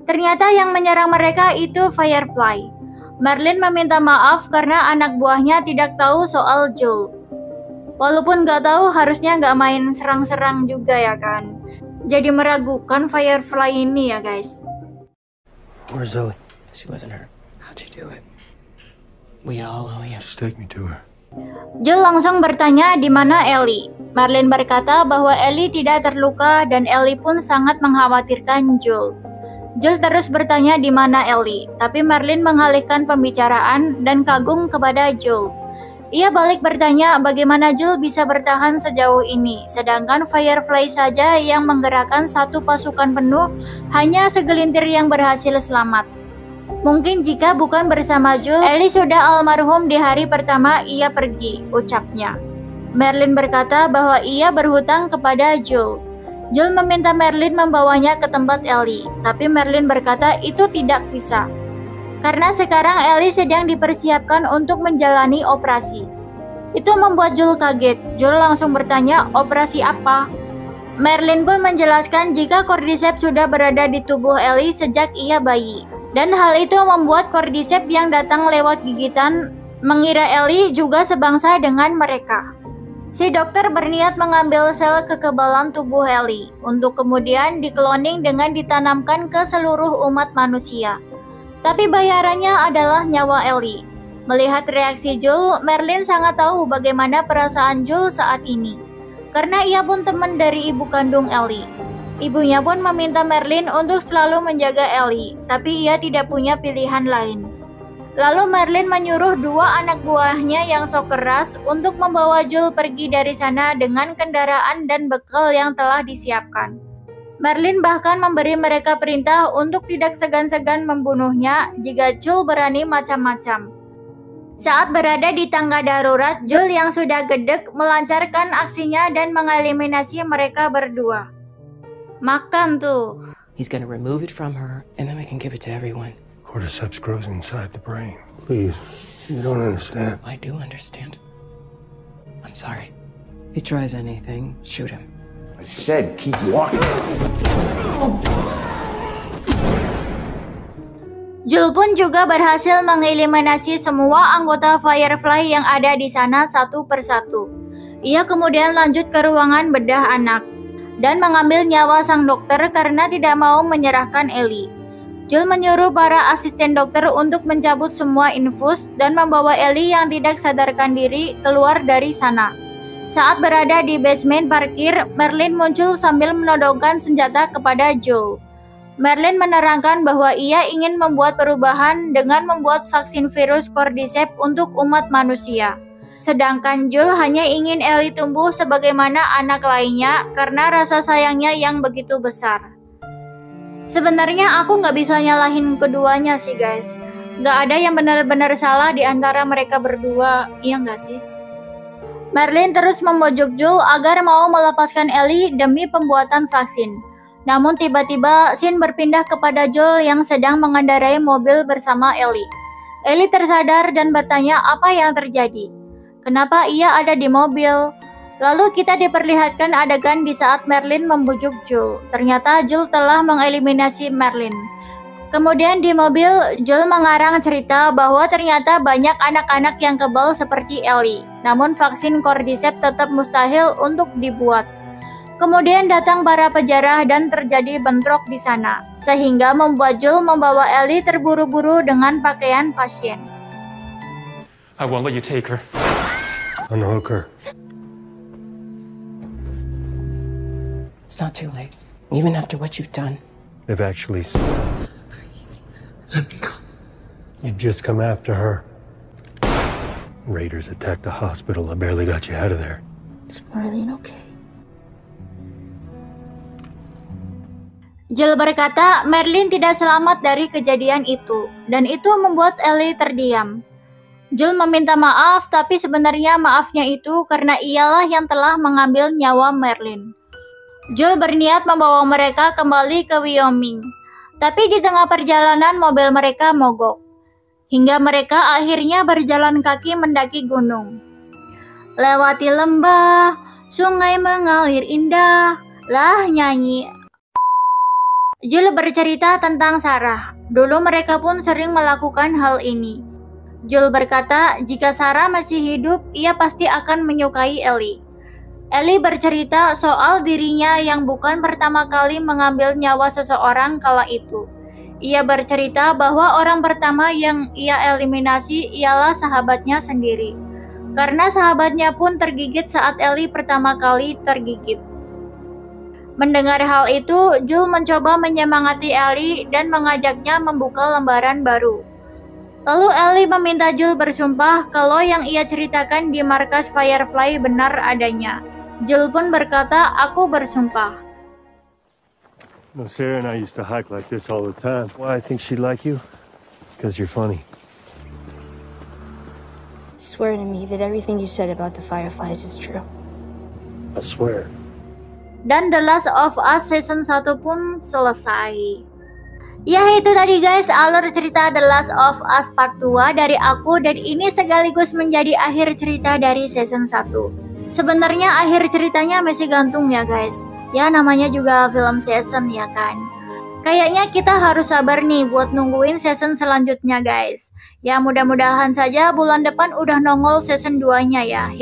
Ternyata yang menyerang mereka itu Firefly. Marlin meminta maaf karena anak buahnya tidak tahu soal Joel. Walaupun nggak tahu, harusnya nggak main serang-serang juga ya kan. Jadi meragukan Firefly ini ya guys. Where's Ellie? She wasn't hurt. How'd you do it? We all owe you. Just take me to her. Joel langsung bertanya di mana Ellie. Marlin berkata bahwa Ellie tidak terluka dan Ellie pun sangat mengkhawatirkan Joel. Joel terus bertanya di mana Ellie, tapi Marlin mengalihkan pembicaraan dan kagum kepada Joel. Ia balik bertanya bagaimana Joel bisa bertahan sejauh ini, sedangkan Firefly saja yang menggerakkan satu pasukan penuh, hanya segelintir yang berhasil selamat. Mungkin jika bukan bersama Joel, Ellie sudah almarhum di hari pertama ia pergi, ucapnya. Marlin berkata bahwa ia berhutang kepada Joel. Joel meminta Marlin membawanya ke tempat Ellie, tapi Marlin berkata itu tidak bisa. Karena sekarang Ellie sedang dipersiapkan untuk menjalani operasi. Itu membuat Joel kaget. Joel langsung bertanya, operasi apa? Marlin pun menjelaskan jika Cordyceps sudah berada di tubuh Ellie sejak ia bayi. Dan hal itu membuat Cordyceps yang datang lewat gigitan mengira Ellie juga sebangsa dengan mereka. Si dokter berniat mengambil sel kekebalan tubuh Ellie untuk kemudian dikloning dengan ditanamkan ke seluruh umat manusia. Tapi bayarannya adalah nyawa Ellie. Melihat reaksi Joel, Marlin sangat tahu bagaimana perasaan Joel saat ini. Karena ia pun teman dari ibu kandung Ellie. Ibunya pun meminta Marlin untuk selalu menjaga Ellie, tapi ia tidak punya pilihan lain. Lalu Marlin menyuruh dua anak buahnya yang sok keras untuk membawa Joel pergi dari sana dengan kendaraan dan bekal yang telah disiapkan. Marlin bahkan memberi mereka perintah untuk tidak segan-segan membunuhnya jika Joel berani macam-macam. Saat berada di tangga darurat, Joel yang sudah gedek melancarkan aksinya dan mengeliminasi mereka berdua. Makan tuh. He's gonna remove it from her, and then we can give it to everyone. Cordyceps grows inside the brain. Please, you don't understand. I do understand. I'm sorry. If he tries anything, shoot him. I said keep walking. Joel pun juga berhasil mengeliminasi semua anggota Firefly yang ada di sana satu persatu. Ia kemudian lanjut ke ruangan bedah anak dan mengambil nyawa sang dokter karena tidak mau menyerahkan Ellie. Joel menyuruh para asisten dokter untuk mencabut semua infus dan membawa Ellie yang tidak sadarkan diri keluar dari sana. Saat berada di basement parkir, Marlin muncul sambil menodongkan senjata kepada Joel. Marlin menerangkan bahwa ia ingin membuat perubahan dengan membuat vaksin virus Cordyceps untuk umat manusia. Sedangkan Joel hanya ingin Ellie tumbuh sebagaimana anak lainnya karena rasa sayangnya yang begitu besar. Sebenarnya aku nggak bisa nyalahin keduanya sih guys. Nggak ada yang benar-benar salah di antara mereka berdua, iya nggak sih? Marlin terus membujuk Joel agar mau melepaskan Ellie demi pembuatan vaksin. Namun tiba-tiba scene berpindah kepada Joel yang sedang mengendarai mobil bersama Ellie. Ellie tersadar dan bertanya apa yang terjadi. Kenapa ia ada di mobil? Lalu kita diperlihatkan adegan di saat Marlin membujuk Joel. Ternyata Joel telah mengeliminasi Marlin. Kemudian di mobil, Joel mengarang cerita bahwa ternyata banyak anak-anak yang kebal seperti Ellie. Namun vaksin Cordyceps tetap mustahil untuk dibuat. Kemudian datang para pejarah dan terjadi bentrok di sana, sehingga membuat Joel membawa Ellie terburu-buru dengan pakaian pasien. I won't let you take her. Unhook her. It's not too late, even after what you've done. They've actually... You've just come after her. Raiders attacked the hospital. I barely got you out of there. Is Marlene okay? Joel berkata Marlin tidak selamat dari kejadian itu, dan itu membuat Ellie terdiam. Joel meminta maaf, tapi sebenarnya maafnya itu karena ialah yang telah mengambil nyawa Marlin. Joel berniat membawa mereka kembali ke Wyoming. Tapi di tengah perjalanan mobil mereka mogok. Hingga mereka akhirnya berjalan kaki mendaki gunung. Lewati lembah, sungai mengalir indah, lah nyanyi. Joel bercerita tentang Sarah. Dulu mereka pun sering melakukan hal ini. Joel berkata, jika Sarah masih hidup, ia pasti akan menyukai Ellie. Ellie bercerita soal dirinya yang bukan pertama kali mengambil nyawa seseorang kala itu. Ia bercerita bahwa orang pertama yang ia eliminasi ialah sahabatnya sendiri. Karena sahabatnya pun tergigit saat Ellie pertama kali tergigit. Mendengar hal itu, Joel mencoba menyemangati Ellie dan mengajaknya membuka lembaran baru. Lalu Ellie meminta Joel bersumpah kalau yang ia ceritakan di markas Firefly benar adanya. Joel pun berkata, aku bersumpah. No, Sarah and I used to hike like this all the time. Why I think she'd like you? Because you're funny. Swear to me that everything you said about the Fireflies is true. I swear. Dan The Last of Us Season 1 pun selesai. Ya itu tadi guys alur cerita The Last of Us Part 2 dari aku, dan ini sekaligus menjadi akhir cerita dari Season 1. Sebenarnya akhir ceritanya masih gantung ya guys. Ya namanya juga film season ya kan. Kayaknya kita harus sabar nih buat nungguin season selanjutnya guys. Ya mudah-mudahan saja bulan depan udah nongol season 2-nya ya.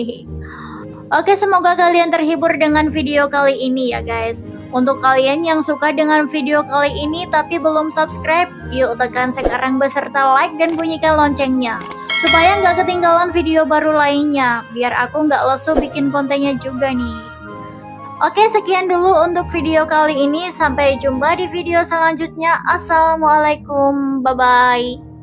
Oke, semoga kalian terhibur dengan video kali ini ya guys. Untuk kalian yang suka dengan video kali ini tapi belum subscribe, yuk tekan sekarang beserta like dan bunyikan loncengnya. Supaya nggak ketinggalan video baru lainnya, biar aku nggak lesu bikin kontennya juga nih. Oke, sekian dulu untuk video kali ini. Sampai jumpa di video selanjutnya. Assalamualaikum, bye-bye.